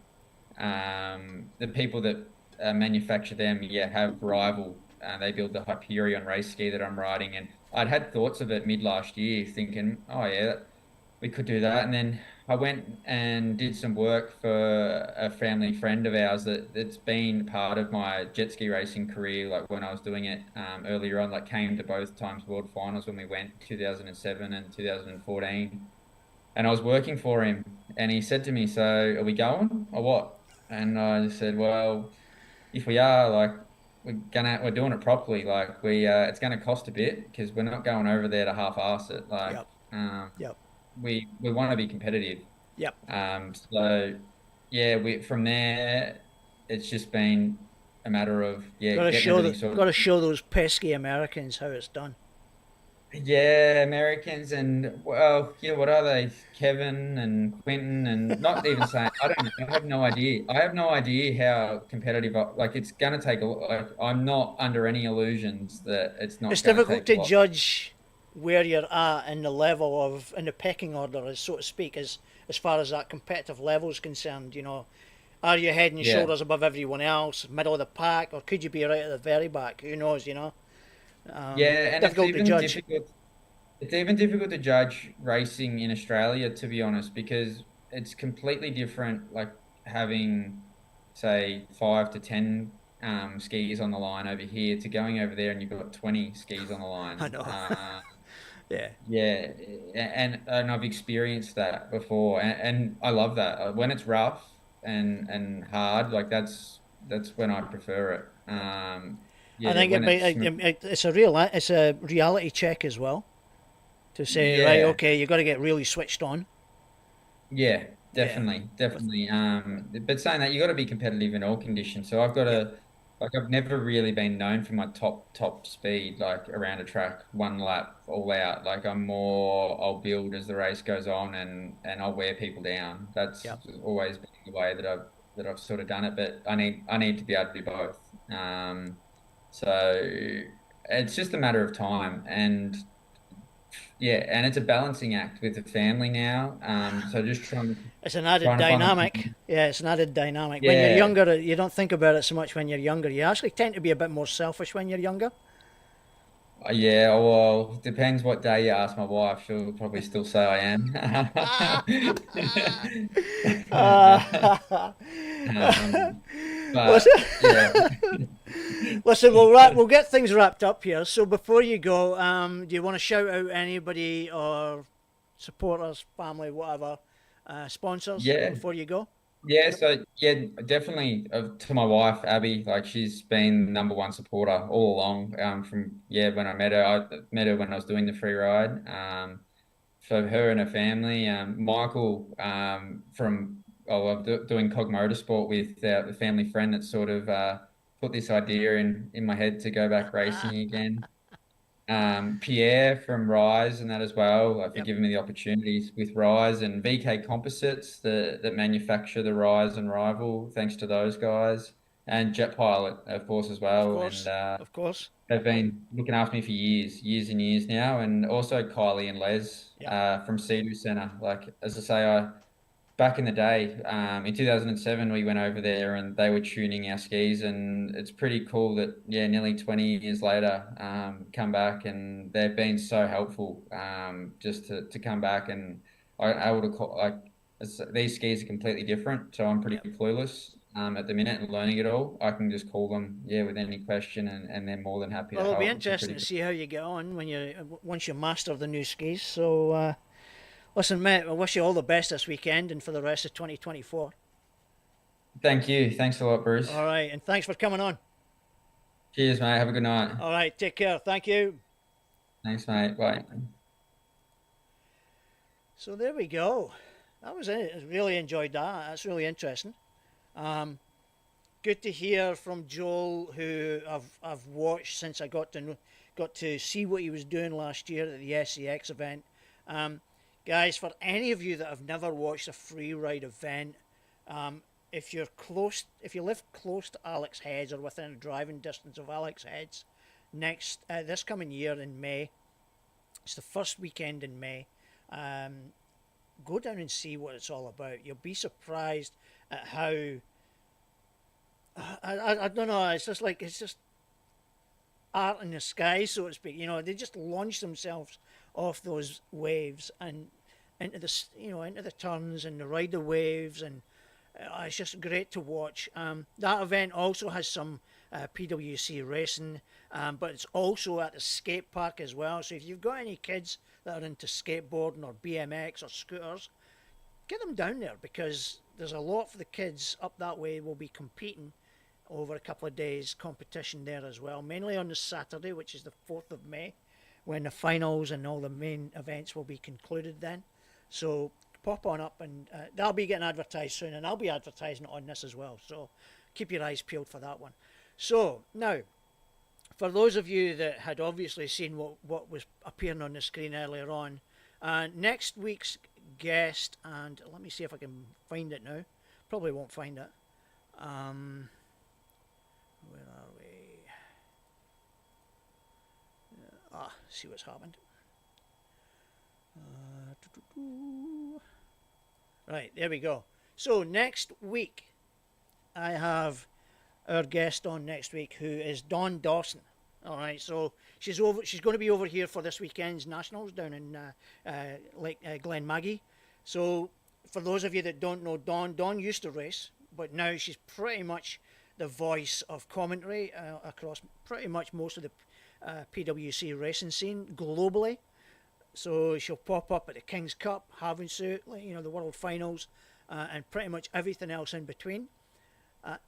the people that manufacture them, yeah, have rival. They build the Hyperion race ski that I'm riding, and I'd had thoughts of it mid last year, thinking, oh yeah, we could do that. And then I went and did some work for a family friend of ours that's been part of my jet ski racing career. Like when I was doing it earlier on, like came to both times World Finals when we went 2007 and 2014. And I was working for him, and he said to me, "So are we going or what?" And I just said, "Well, if we are, like, we're doing it properly. Like, it's gonna cost a bit because we're not going over there to half-ass it. Like, Yep, um, yep, we want to be competitive. yep. So yeah, we from there, it's just been a matter of yeah, getting everything Got sorted. to show those pesky Americans how it's done. Yeah, Americans and well, yeah, what are they? Kevin and Quentin and not even saying I don't know. I have no idea. I have no idea how competitive like it's gonna take like I'm not under any illusions that it's It's not gonna difficult take to a lot. judge where you're at in the level of in the pecking order, as so to speak, as far as that competitive level is concerned. You know, are you head and Yeah. shoulders above everyone else, middle of the pack, or could you be right at the very back? Who knows? You know, Yeah, and difficult to judge. it's even difficult to judge racing in Australia, to be honest, because it's completely different, like having, say, 5 to 10 skis on the line over here to going over there and you've got 20 skis on the I line. know. Yeah. Yeah, and I've experienced that before, and I love that. When it's rough and hard, like that's when I prefer it. I Yeah, think when it's it's a reality check as well to say, right, yeah. okay, you got to get really switched on. Yeah, Yeah. definitely, With definitely. But saying that, you got to be competitive in all conditions. So I've got Yep. to, like, I've never really been known for my top speed, like around a track, one lap, all out. Like I'm more, I'll build as the race goes on, and I'll wear people down. That's Yep. always been the way that I've sort of done it. But I need to be able to do both. So it's just a matter of time, and yeah, and it's a balancing act with the family now. So just It's an added trying to find dynamic. Yeah, it's an added dynamic. When you're yeah. younger, you don't think about it so much when you're younger. You actually tend to be a bit more selfish when you're younger. Yeah, well, depends what day you ask my wife. She'll probably still say I am. Uh, But listen, yeah, listen, we'll get things wrapped up here. So before you go, do you want to shout out anybody or supporters, family, whatever, sponsors yeah, before you go? yeah. So yeah, definitely to my wife Abby. Like she's been number one supporter all along. From yeah, when I met her when I was doing the free ride. For her and her family. Michael from I'm doing Cog Motorsport with the family friend that sort of put this idea in my head to go back racing again. Pierre from Rise and that as well, like for Yep, giving me the opportunities with Rise and VK Composites that manufacture the Rise and Rival. Thanks to those guys and Jet Pilot, of course, as of well. And course, of course. they've been looking after me for years and years now, and also Kylie and Les Yep. from Sea Center. Like as I say, I back in the day, in 2007, we went over there and they were tuning our skis, and it's pretty cool that yeah, nearly 20 years later, come back and they've been so helpful, just to come back and I able to call like these skis are completely different, so I'm pretty Yep. clueless. At the minute and learning it all, I can just call them, yeah, with any question, and they're more than happy Well, to it'll be help, which is interesting pretty to good. see how you get on when once you master the new skis. So, listen, mate, I wish you all the best this weekend and for the rest of 2024. Thank you. Thanks a lot, Bruce. All right, and thanks for coming on. Cheers, mate. Have a good night. All right, take care. Thank you. Thanks, mate. Bye. So there we go. That was it. I really enjoyed that. That's really interesting. Um, Good to hear from Joel, who I've watched since I got to see what he was doing last year at the SCX event. Guys, for any of you that have never watched a free ride event, if you live close to Alex Heads or within a driving distance of Alex Heads, this coming year in May, it's the first weekend in May. Go down and see what it's all about. You'll be surprised at how I don't know. It's just art in the sky, so to speak. You know, they just launch themselves off those waves and into the turns and they ride the waves, and it's just great to watch. That event also has some PWC racing, but it's also at the skate park as well. So if you've got any kids that are into skateboarding or BMX or scooters, get them down there, because there's a lot for the kids up that way. We'll be competing over a couple of days, competition there as well, mainly on the Saturday, which is the 4th of May, when the finals and all the main events will be concluded then. So pop on up, and that'll be getting advertised soon, and I'll be advertising it on this as well, so keep your eyes peeled for that one. So now, for those of you that had obviously seen what was appearing on the screen earlier on, next week's guest, and let me see if I can find it now, probably won't find it. Where are we? See what's happened. Right, there we go. So next week, I have our guest on next week, who is Dawn Dawson. All right, so she's going to be over here for this weekend's nationals down in Glen Maggie. So for those of you that don't know Dawn used to race, but now she's pretty much the voice of commentary across pretty much most of the PWC racing scene globally. So she'll pop up at the King's Cup, Havasu, the World Finals, and pretty much everything else in between.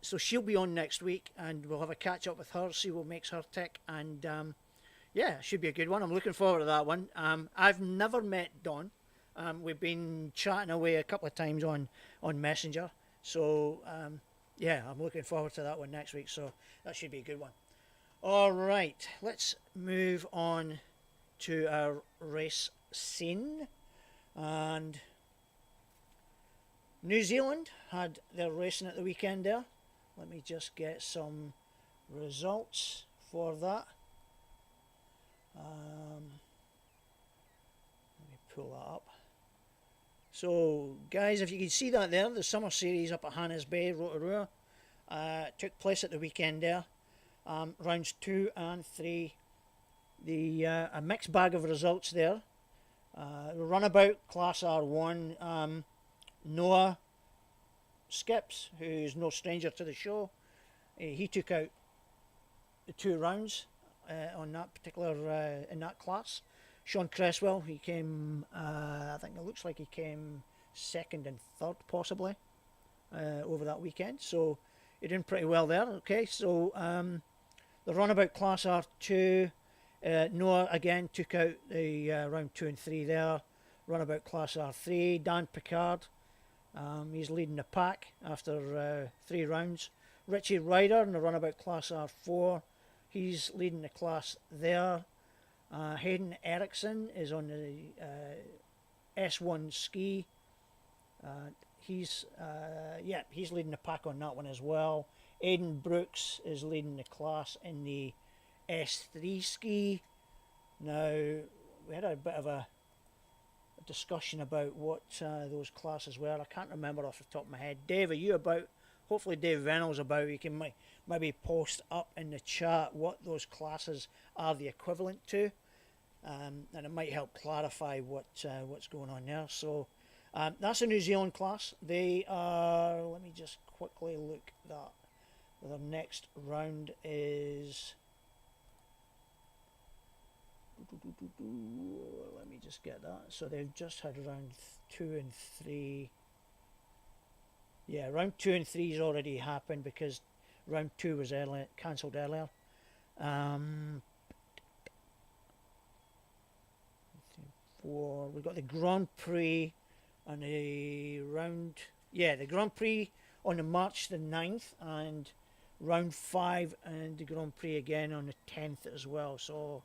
So she'll be on next week, and we'll have a catch up with her, see what makes her tick, and yeah, it should be a good one. I'm looking forward to that one. I've never met Dawn. We've been chatting away a couple of times on Messenger, so yeah, I'm looking forward to that one next week, so that should be a good one. All right, let's move on to our race scene. And New Zealand had their racing at the weekend there. Let me just get some results for that. Let me pull that up. So, guys, if you can see that there, the summer series up at Hannah's Bay, Rotorua, took place at the weekend there. Rounds 2 and 3. A mixed bag of results there. The runabout Class R1, Noah Skips, who's no stranger to the show, he took out the 2 rounds on that particular in that class. Sean Cresswell, he came, I think it looks like he came 2nd and 3rd possibly over that weekend, so he did pretty well there. Okay, so the runabout Class R2, Noah again took out the round 2 and 3 there. Runabout Class R3, Dan Picard, he's leading the pack after 3 rounds. Richie Ryder in the runabout Class R4, he's leading the class there. Hayden Eriksson is on the S1 ski. He's leading the pack on that one as well. Aidan Brooks is leading the class in the S3 ski. Now, we had a bit of a discussion about what those classes were. I can't remember off the top of my head. Dave, are you about? Hopefully Dave Reynolds about. You can maybe post up in the chat what those classes are the equivalent to, and it might help clarify what's going on there. So that's a New Zealand class. They are, let me just quickly look that. Their next round is, let me just get that. So they've just had round 2 and 3. Yeah, round 2 and 3 has already happened because round 2 was cancelled earlier. We've got the Grand Prix and the Grand Prix on the March the 9th, and round 5 and the Grand Prix again on the 10th as well. So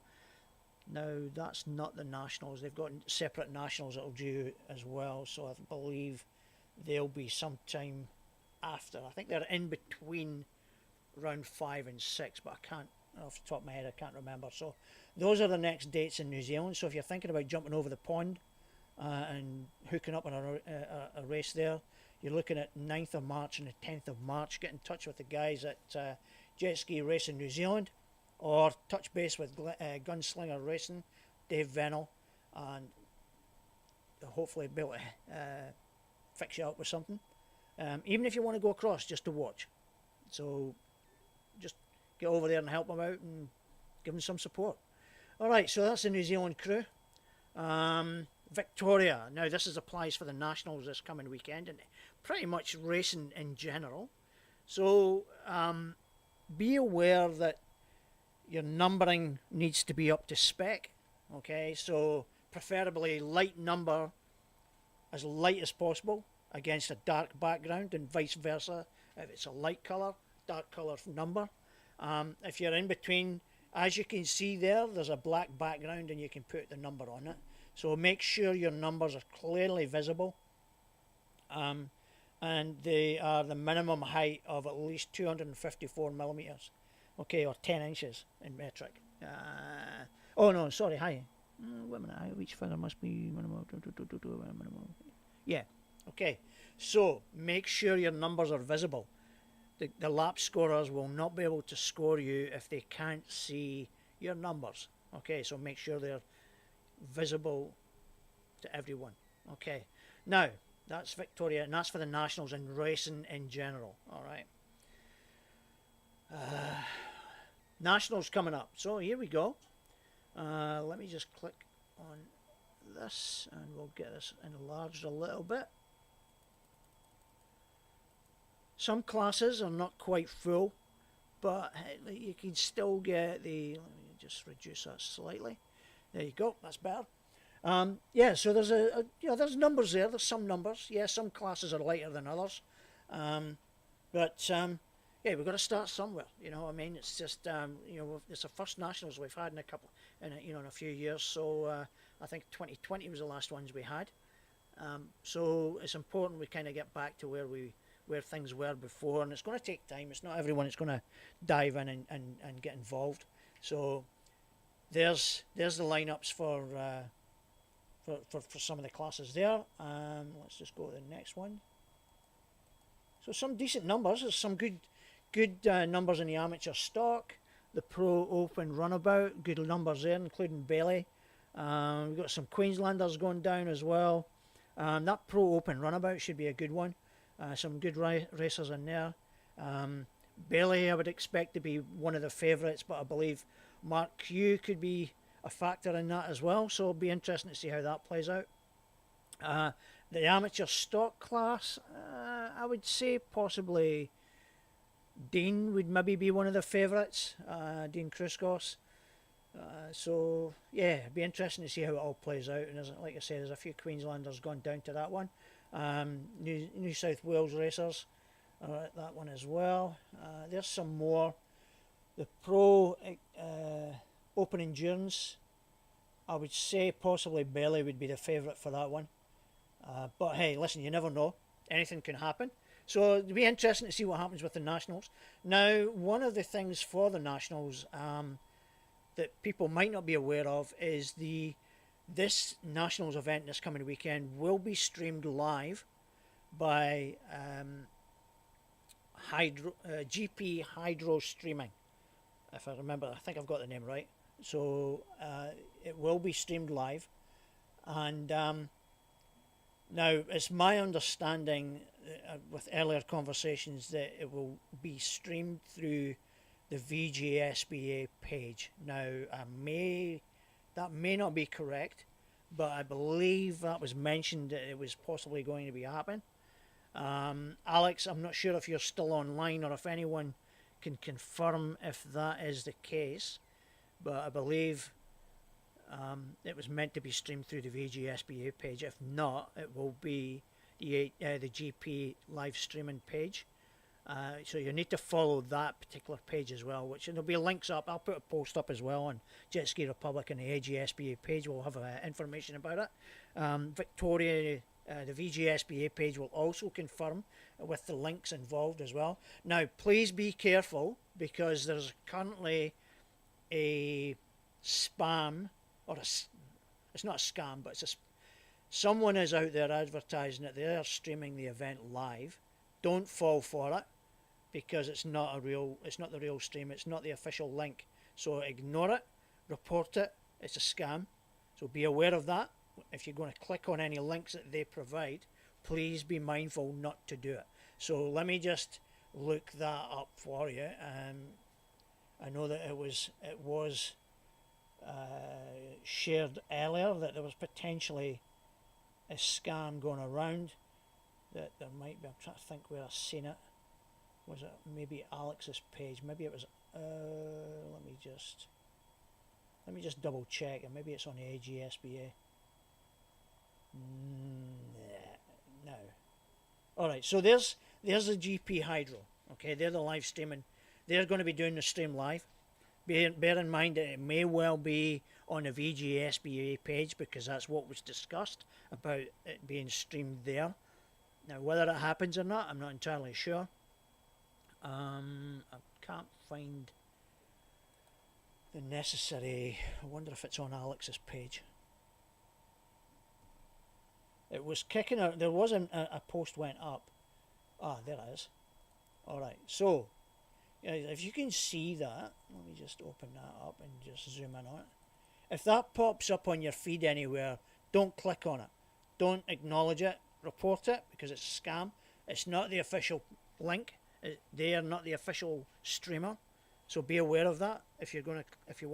Now, that's not the nationals. They've got separate nationals that'll do as well, so I believe they'll be sometime after. I think they're in between round 5 and 6, but I can't, off the top of my head, I can't remember. So those are the next dates in New Zealand. So if you're thinking about jumping over the pond and hooking up on a race there, you're looking at 9th of March and the 10th of March. Get in touch with the guys at Jetski Racing New Zealand, or touch base with Gunslinger Racing, Dave Venel, and they'll hopefully be able to fix you up with something. Even if you want to go across just to watch. So just get over there and help them out and give them some support. Alright, so that's the New Zealand crew. Victoria. Now this applies for the Nationals this coming weekend and pretty much racing in general. So be aware that your numbering needs to be up to spec. Okay, so preferably light number, as light as possible against a dark background, and vice versa. If it's a light colour, dark colour number. If you're in between, as you can see there's a black background and you can put the number on it. So make sure your numbers are clearly visible. And they are the minimum height of at least 254 millimeters. Okay, or 10 inches in metric. Oh no, sorry, high. Wait a minute, each figure must be minimum. Yeah, okay. So make sure your numbers are visible. The lap scorers will not be able to score you if they can't see your numbers. Okay, so make sure they're visible to everyone. Okay, now that's Victoria, and that's for the Nationals and racing in general. All right. Nationals coming up. So here we go. Let me just click on this and we'll get this enlarged a little bit. Some classes are not quite full, but you can still get the, let me just reduce that slightly. There you go, that's better. Yeah, so there's there's numbers there. There's some numbers. Yeah, some classes are lighter than others. Yeah, we've got to start somewhere. You know what I mean? It's just it's the first nationals we've had in a few years. So I think 2020 was the last ones we had. So it's important we kind of get back to where things were before, and it's going to take time. It's not everyone that's going to dive in and get involved. So there's the lineups for some of the classes there. Let's just go to the next one. So some decent numbers. There's some good numbers in the amateur stock. The Pro Open runabout, good numbers there, including Bailey. We've got some Queenslanders going down as well. That Pro Open runabout should be a good one. Some good racers in there. Bailey I would expect to be one of the favourites, but I believe Mark Q could be a factor in that as well, so it'll be interesting to see how that plays out. The amateur stock class, I would say possibly Dean would maybe be one of the favourites, Dean Kruskos. So yeah, it'd be interesting to see how it all plays out. And like I said, there's a few Queenslanders gone down to that one. New South Wales racers are at that one as well. There's some more. The Pro Open Endurance, I would say possibly Bailey would be the favourite for that one. But hey, listen, you never know. Anything can happen. So it'll be interesting to see what happens with the Nationals. Now, one of the things for the Nationals that people might not be aware of is this Nationals event this coming weekend will be streamed live by GP Hydro Streaming. If I remember, I think I've got the name right. So it will be streamed live. And now, it's my understanding with earlier conversations that it will be streamed through the VGSBA page. Now, that may not be correct, but I believe that was mentioned that it was possibly going to be happening. Alex, I'm not sure if you're still online or if anyone can confirm if that is the case, but I believe it was meant to be streamed through the VGSBA page. If not, it will be the GP live streaming page. So you need to follow that particular page as well, which there'll be links up. I'll put a post up as well on Jetski Republic and the AGSBA page. We'll have information about it. Victoria, the VGSBA page will also confirm with the links involved as well. Now, please be careful because there's currently a spam, or it's not a scam, but someone is out there advertising that they are streaming the event live. Don't fall for it, because it's not the real stream. It's not the official link. So ignore it, report it. It's a scam. So be aware of that. If you're going to click on any links that they provide, please be mindful not to do it. So let me just look that up for you. I know that it was shared earlier that there was potentially a scam going around. That there might be. I'm trying to think where I've seen it. Was it maybe Alex's page? Maybe it was. Let me just double check, and maybe it's on the AGSBA. No. All right. So there's the GP Hydro. Okay, they're the live streaming. They're going to be doing the stream live. Bear in mind that it may well be on the VGSBA page because that's what was discussed about it being streamed there. Now, whether it happens or not, I'm not entirely sure. I can't find the necessary. I wonder if it's on Alex's page. It was kicking out. There was a post went up. Ah, there it is. All right. So, if you can see that, let me just open that up and just zoom in on it. If that pops up on your feed anywhere, don't click on it. Don't acknowledge it. Report it because it's a scam. It's not the official link. They are not the official streamer. So be aware of that. If you want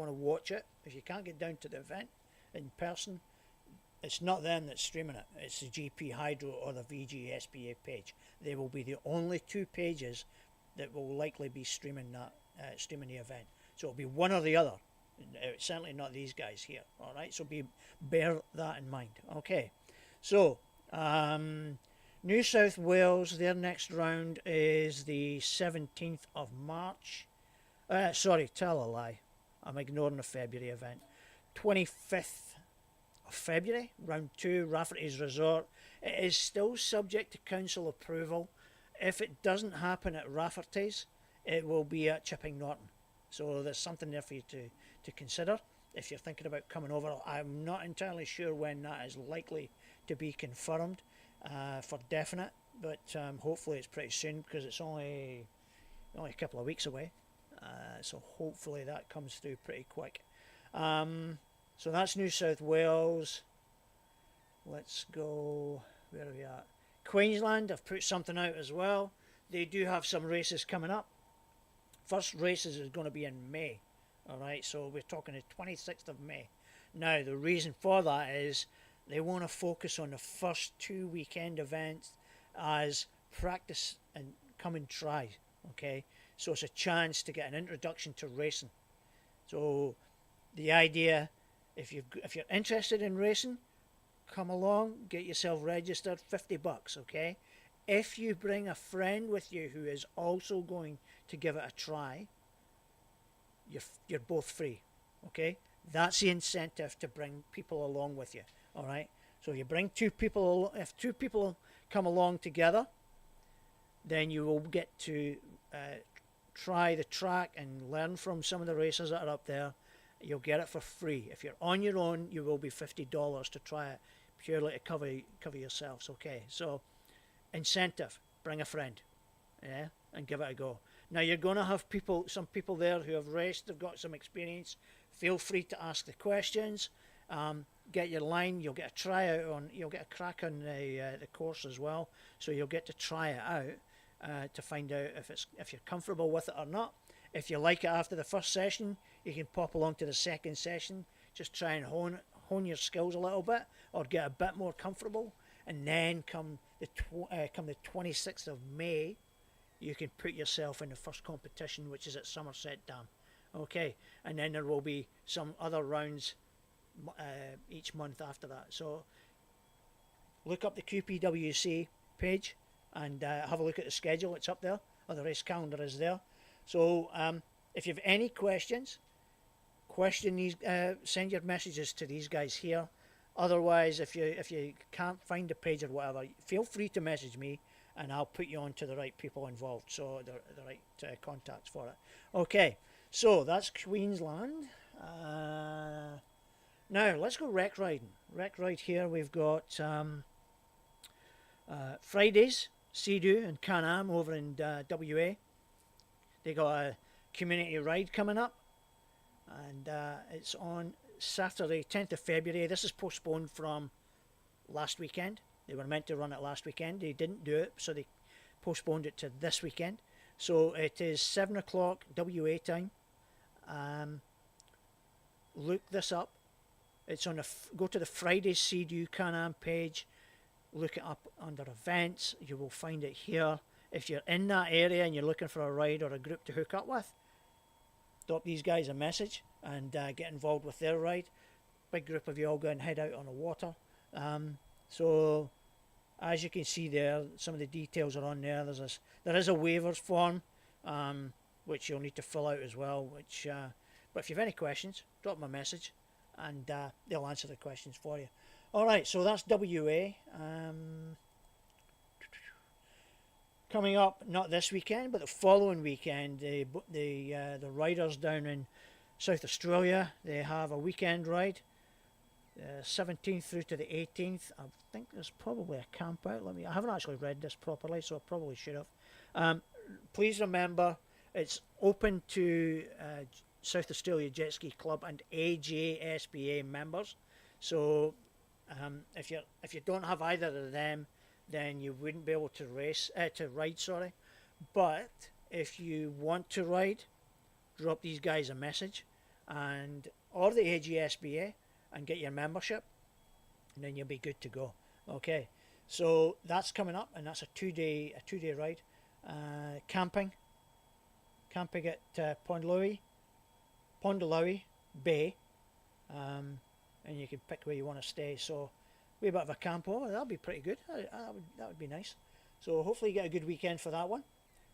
to watch it, if you can't get down to the event in person, it's not them that's streaming it. It's the GP Hydro or the VGSBA page. They will be the only two pages that will likely be streaming the event. So it'll be one or the other. It's certainly not these guys here. All right. So bear that in mind. Okay. So New South Wales, their next round is the 17th of March. Sorry, tell a lie. I'm ignoring the February event. 25th of February, round 2, Rafferty's Resort. It is still subject to council approval. If it doesn't happen at Rafferty's, it will be at Chipping Norton. So there's something there for you to consider if you're thinking about coming over. I'm not entirely sure when that is likely to be confirmed for definite, but hopefully it's pretty soon because it's only a couple of weeks away. So hopefully that comes through pretty quick. So that's New South Wales. Let's go, where are we at? Queensland, I've put something out as well. They do have some races coming up. First races is going to be in May. Alright, so we're talking the 26th of May. Now, the reason for that is they want to focus on the first 2 weekend events as practice and come and try. Okay, so it's a chance to get an introduction to racing. So the idea, if you're interested in racing, come along, get yourself registered, $50, okay? If you bring a friend with you who is also going to give it a try, you're both free, okay? That's the incentive to bring people along with you, all right? So if you bring if two people come along together, then you will get to try the track and learn from some of the racers that are up there. You'll get it for free. If you're on your own, you will be $50 to try it, purely to cover yourselves. Okay, so incentive, bring a friend, yeah, and give it a go. Now you're going to have some people there who have raced, they've got some experience. Feel free to ask the questions. Get your line. You'll get you'll get a crack on the course as well. So you'll get to try it out to find out if you're comfortable with it or not. If you like it after the first session, you can pop along to the second session. Just try and hone your skills a little bit, or get a bit more comfortable. And then come the 26th of May, you can put yourself in the first competition, which is at Somerset Dam. Okay, and then there will be some other rounds each month after that. So look up the QPWC page and have a look at the schedule. It's up there. or the race calendar is there. So if you have any questions, send your messages to these guys here. Otherwise, if you can't find the page or whatever, feel free to message me, and I'll put you on to the right people involved, so the right contacts for it. Okay, so that's Queensland. Now let's go rec riding. Rec ride here. We've got Fridays, Sea-Doo and Can-Am over in WA. They got a community ride coming up, and it's on Saturday, 10th of February. This is postponed from last weekend. They were meant to run it last weekend. They didn't do it, so they postponed it to this weekend. So it is 7 o'clock WA time. Look this up. It's on go to the Friday Sea-Doo Can-Am page. Look it up under events. You will find it here. If you're in that area and you're looking for a ride or a group to hook up with, drop these guys a message and get involved with their ride. Big group of you all go and head out on the water. So as you can see there, some of the details are on there. There is a waivers form which you'll need to fill out as well. But if you have any questions, drop them a message and they'll answer the questions for you. All right, so that's WA. Coming up, not this weekend, but the following weekend, the riders down in South Australia, they have a weekend ride, 17th through to the 18th. I think there's probably a camp out. I haven't actually read this properly, so I probably should have. Please remember, it's open to South Australia Jetski Club and AJSBA members. So if you don't have either of them, then you wouldn't be able to ride. But if you want to ride, drop these guys a message or the AGSBA and get your membership, and then you'll be good to go. Okay, so that's coming up, and that's a two-day ride. Camping at Pondalowie Bay, and you can pick where you want to stay. So we have a bit of a camp over. That'll be pretty good. That would be nice. So hopefully you get a good weekend for that one.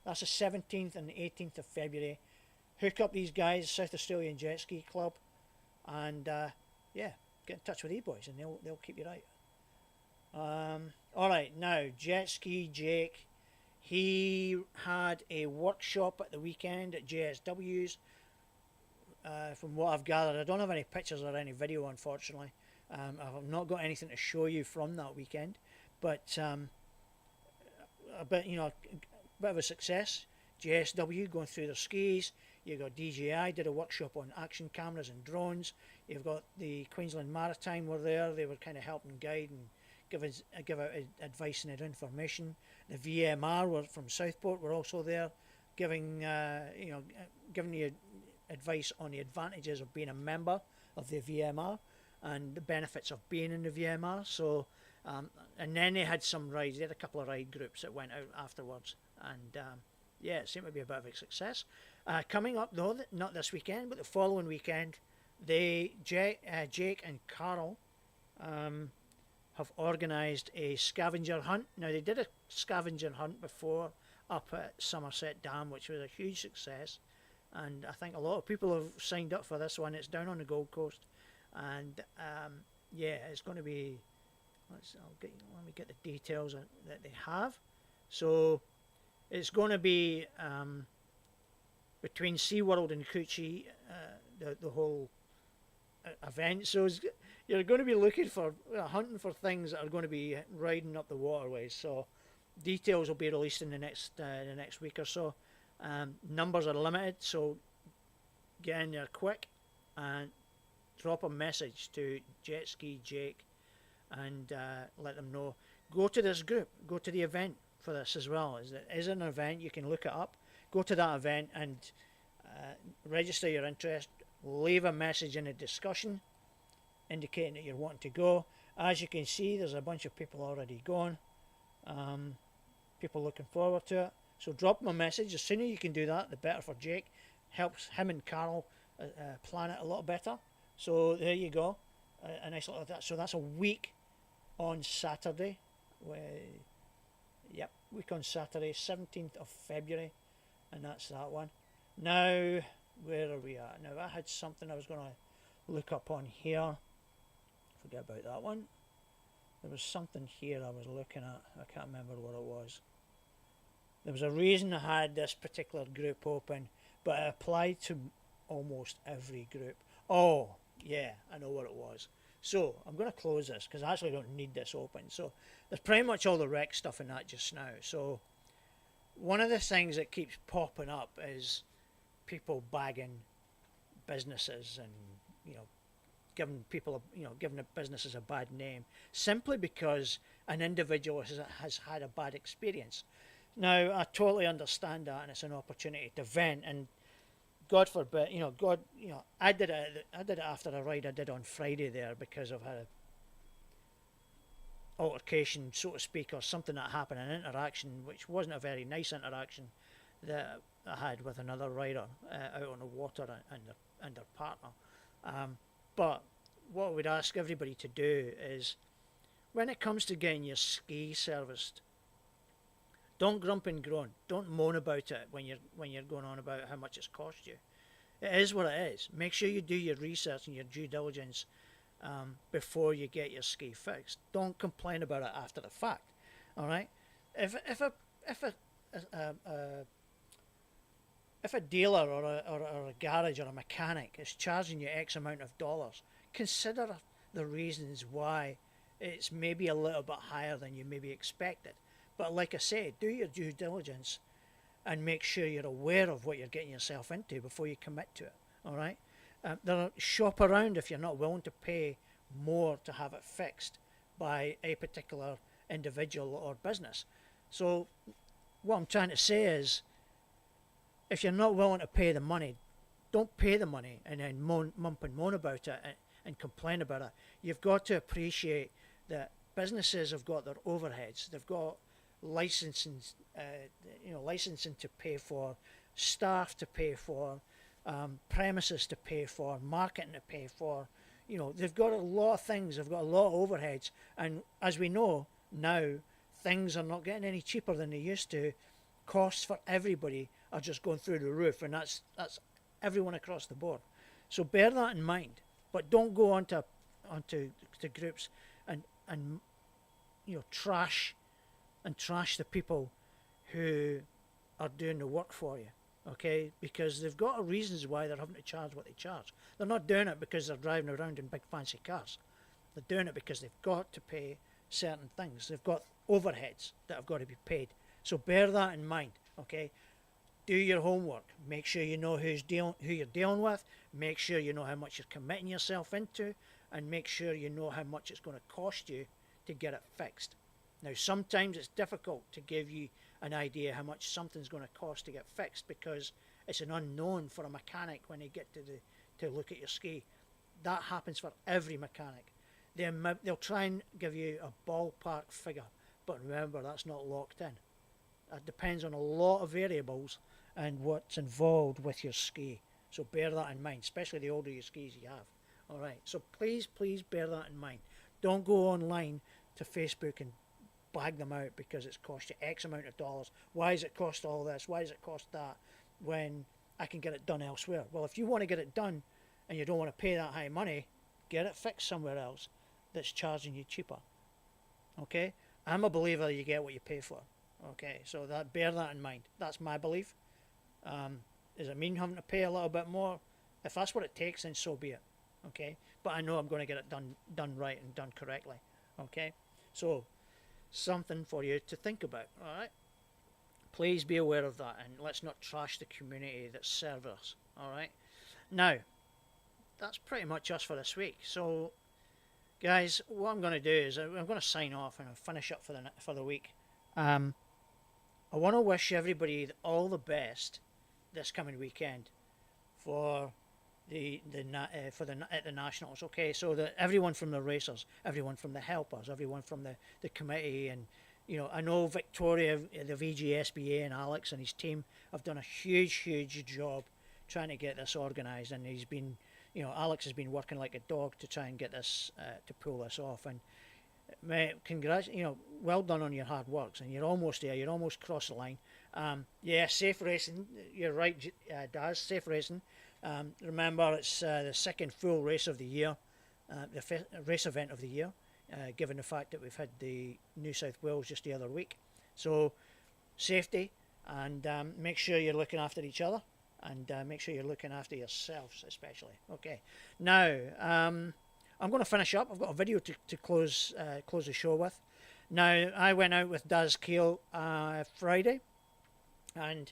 That's the 17th and 18th of February. Hook up these guys, South Australian Jet Ski Club, and yeah, get in touch with E-Boys and they'll keep you right. All right, now Jet Ski Jake, he had a workshop at the weekend at JSW's. From what I've gathered, I don't have any pictures or any video, unfortunately. I've not got anything to show you from that weekend, but a bit of a success. JSW going through their skis. You've got DJI did a workshop on action cameras and drones. You've got the Queensland Maritime were there. They were kind of helping guide and give out advice and information. The VMR were from Southport were also there, giving you advice on the advantages of being a member of the VMR and the benefits of being in the VMR. So, and then they had some rides. They had a couple of ride groups that went out afterwards, and yeah, it seemed to be a bit of a success. Coming up though, not this weekend, but the following weekend, Jake and Carl have organised a scavenger hunt. Now they did a scavenger hunt before up at Somerset Dam, which was a huge success, and I think a lot of people have signed up for this one. It's down on the Gold Coast, and yeah, it's going to be. Let me get the details that they have. So it's going to be between SeaWorld and Coochie, the whole event. So you're going to be looking for hunting for things that are going to be riding up the waterways. So details will be released in the next week or so. Numbers are limited, so get in there quick and drop a message to Jetski Jake and let them know. Go to this group, go to the event for this as well. It is an event, you can look it up. Go to that event and register your interest. Leave a message in a discussion indicating that you're wanting to go. As you can see, there's a bunch of people already going. People looking forward to it. So drop them a message. The sooner you can do that, the better for Jake. Helps him and Carol plan it a lot better. So there you go. A nice little that. So that's a week on Saturday. Yep. week on Saturday, 17th of February, and that's that one. Now, where are we at? Now, I had something I was going to look up on here. Forget about that one. There was something here I was looking at. I can't remember what it was. There was a reason I had this particular group open, but it applied to almost every group. Oh, yeah, I know what it was. So, I'm going to close this because I actually don't need this open. So, there's pretty much all the rec stuff in that just now. So, one of the things that keeps popping up is people bagging businesses and, giving people, giving the businesses a bad name simply because an individual has had a bad experience. Now, I totally understand that, and it's an opportunity to vent. And God forbid, I did it after a ride I did on Friday there because I've had an altercation, so to speak, or something that happened, an interaction which wasn't a very nice interaction that I had with another rider out on the water and their partner. But what we'd ask everybody to do is, when it comes to getting your ski serviced, don't grump and groan. Don't moan about it when you're going on about how much it's cost you. It is what it is. Make sure you do your research and your due diligence before you get your ski fixed. Don't complain about it after the fact. All right. If a dealer or a garage or a mechanic is charging you X amount of dollars, consider the reasons why it's maybe a little bit higher than you maybe expected. But like I said, do your due diligence and make sure you're aware of what you're getting yourself into before you commit to it. All right? Shop around if you're not willing to pay more to have it fixed by a particular individual or business. So what I'm trying to say is, if you're not willing to pay the money, don't pay the money and then mump and moan about it and complain about it. You've got to appreciate that businesses have got their overheads. They've got licensing to pay for, staff to pay for, premises to pay for, marketing to pay for. They've got a lot of things. They've got a lot of overheads. And as we know now, things are not getting any cheaper than they used to. Costs for everybody are just going through the roof, and that's everyone across the board. So bear that in mind. But don't go onto groups and trash the people who are doing the work for you, okay? Because they've got reasons why they're having to charge what they charge. They're not doing it because they're driving around in big fancy cars. They're doing it because they've got to pay certain things. They've got overheads that have got to be paid. So bear that in mind, okay? Do your homework. Make sure you know who you're dealing with. Make sure you know how much you're committing yourself into, and make sure you know how much it's going to cost you to get it fixed. Now, sometimes it's difficult to give you an idea how much something's going to cost to get fixed because it's an unknown for a mechanic when they get to look at your ski. That happens for every mechanic. They'll try and give you a ballpark figure, but remember, that's not locked in. That depends on a lot of variables and what's involved with your ski. So bear that in mind, especially the older your skis you have. All right, so please bear that in mind. Don't go online to Facebook and bag them out because it's cost you X amount of dollars. Why does it cost all this? Why does it cost that when I can get it done elsewhere? Well, if you want to get it done and you don't want to pay that high money, get it fixed somewhere else that's charging you cheaper. Okay? I'm a believer you get what you pay for. Okay, so bear that in mind. That's my belief. Does it mean having to pay a little bit more? If that's what it takes, then so be it. Okay, but I know I'm going to get it done right and done correctly. Okay, so something for you to think about. All right, please be aware of that, and let's not trash the community that serves us. All right, now that's pretty much us for this week. So, guys, what I'm going to do is I'm going to sign off and finish up for the week. I want to wish everybody all the best this coming weekend for the nationals. Okay, so that everyone from the racers, everyone from the helpers, everyone from the committee, and I know Victoria, the VGSBA, and Alex and his team have done a huge job trying to get this organised, and Alex has been working like a dog to try and get this to pull this off. And Mate, well done on your hard works, and you're almost there. You're almost crossed the line. Yeah, safe racing. You're right, Daz. Safe racing. Remember, it's the second full race of the year, the race event of the year, given the fact that we've had the New South Wales just the other week. So, safety, and make sure you're looking after each other, and make sure you're looking after yourselves, especially. Okay. Now, I'm going to finish up. I've got a video to close the show with. Now, I went out with Daz Keel Friday, and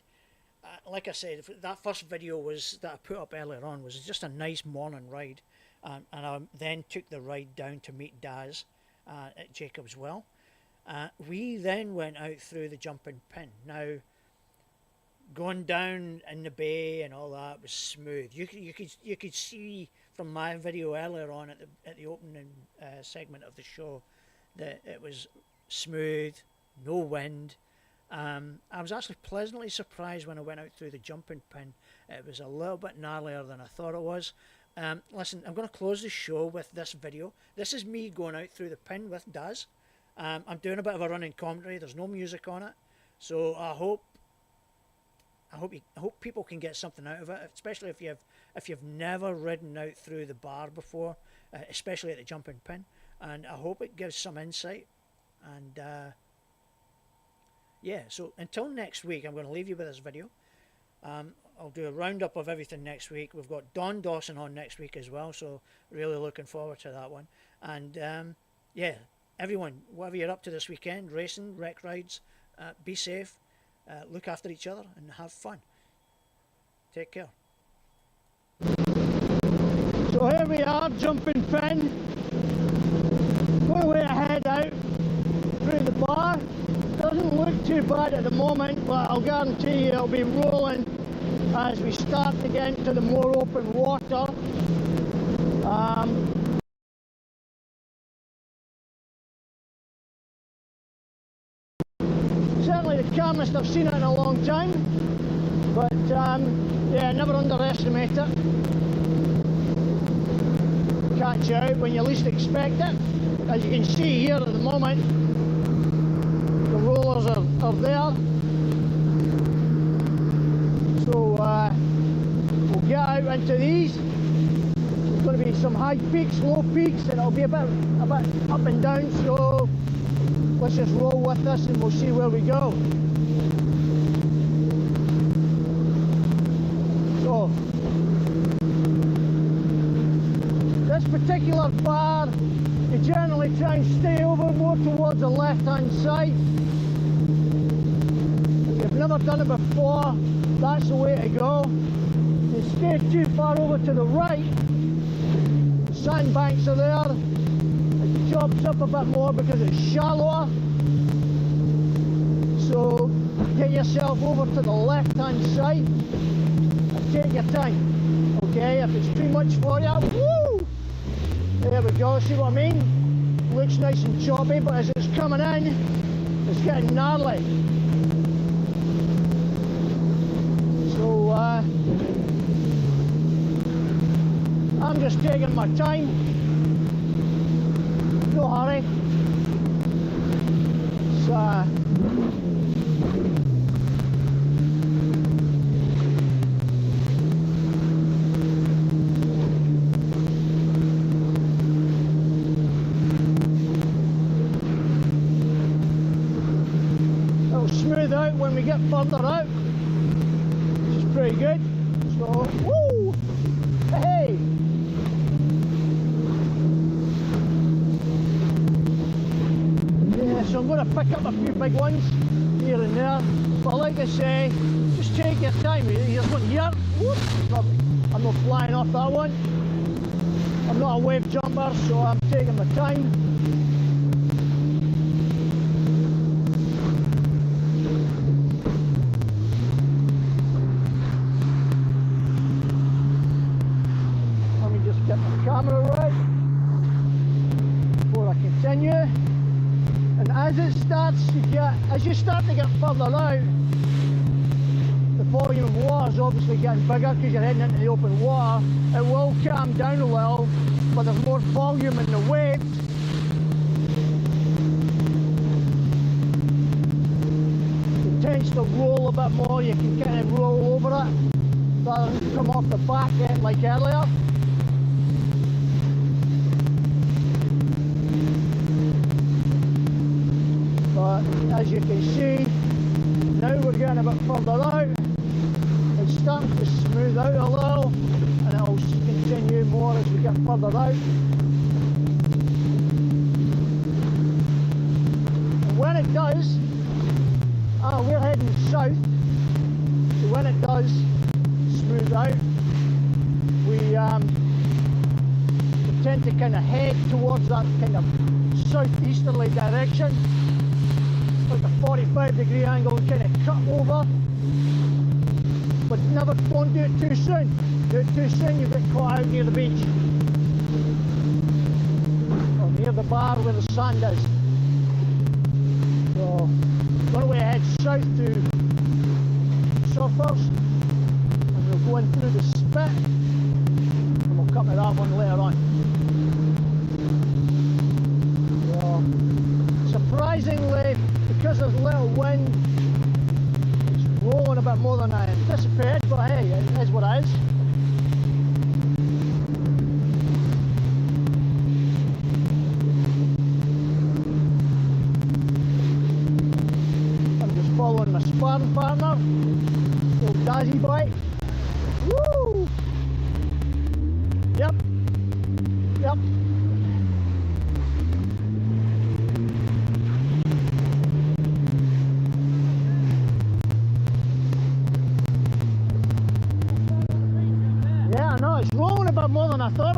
like I said, that first video that I put up earlier on was just a nice morning ride, and I then took the ride down to meet Daz at Jacob's Well. We then went out through the jumping pin. Now, going down in the bay and all that was smooth. You could see from my video earlier on at the opening segment of the show that it was smooth, no wind. I was actually pleasantly surprised when I went out through the jumping pin. It was a little bit gnarlier than I thought it was. Listen, I'm going to close the show with this video. This is me going out through the pin with Daz. I'm doing a bit of a running commentary. There's no music on it, so I hope people can get something out of it, especially if you've never ridden out through the bar before, especially at the jumping pin. And I hope it gives some insight. And yeah, so until next week, I'm going to leave you with this video. I'll do a roundup of everything next week. We've got Don Dawson on next week as well, so really looking forward to that one. And yeah, everyone, whatever you're up to this weekend, racing, rec rides, be safe, look after each other, and have fun. Take care. So here we are, jumping pin. Going way ahead out through the bar. Doesn't look too bad at the moment, but I'll guarantee you it'll be rolling as we start to get into the more open water. Certainly the calmest I've seen it in a long time, but yeah, never underestimate it. Catch you out when you least expect it. As you can see here at the moment, the rollers are there. So we'll get out into these. There's going to be some high peaks, low peaks, and it'll be a bit up and down, so let's just roll with this and we'll see where we go. So this particular bar, you generally try and stay over more towards the left hand side. If you've never done it before, that's the way to go. You stay too far over to the right, the sandbanks are there. It chops up a bit more because it's shallower. So get yourself over to the left hand side and take your time. Okay, if it's too much for you, woo! There we go, see what I mean? Looks nice and choppy, but as it's coming in, it's getting gnarly. So I'm just taking my time, no hurry. So it'll smooth out when we get further out, which is pretty good. So, woo! Hey! Yeah, so I'm going to pick up a few big ones here and there, but like I say, just take your time. Here's one here. Whoop! I'm not flying off that one. I'm not a wave jumper, so I'm taking my time. Get my camera right before I continue. And as you start to get further out, the volume of water is obviously getting bigger because you're heading into the open water. It will calm down a little, but there's more volume in the waves. roll a bit more, you can kind of roll over it rather than come off the back like earlier. But as you can see, now we're getting a bit further out. It's starting to smooth out a little, and it'll continue more as we get further out. And when it does, we're heading south, so when it does smooth out, we tend to kind of head towards that kind of southeasterly direction. Like a 45-degree angle, kind of cut over, but never, don't do it too soon. Do it too soon, you get caught out near the beach or near the bar where the sand is. So we're going to head south to Surfers, and we'll go in through the spit, and we'll come to that one later on. So surprisingly, because there's little wind, it's blowing a bit more than I anticipated, but hey, it is what it is. I'm just following my sparring partner, old Dazzy boy. Woo! Yep. Yep. It's rolling a bit more than I thought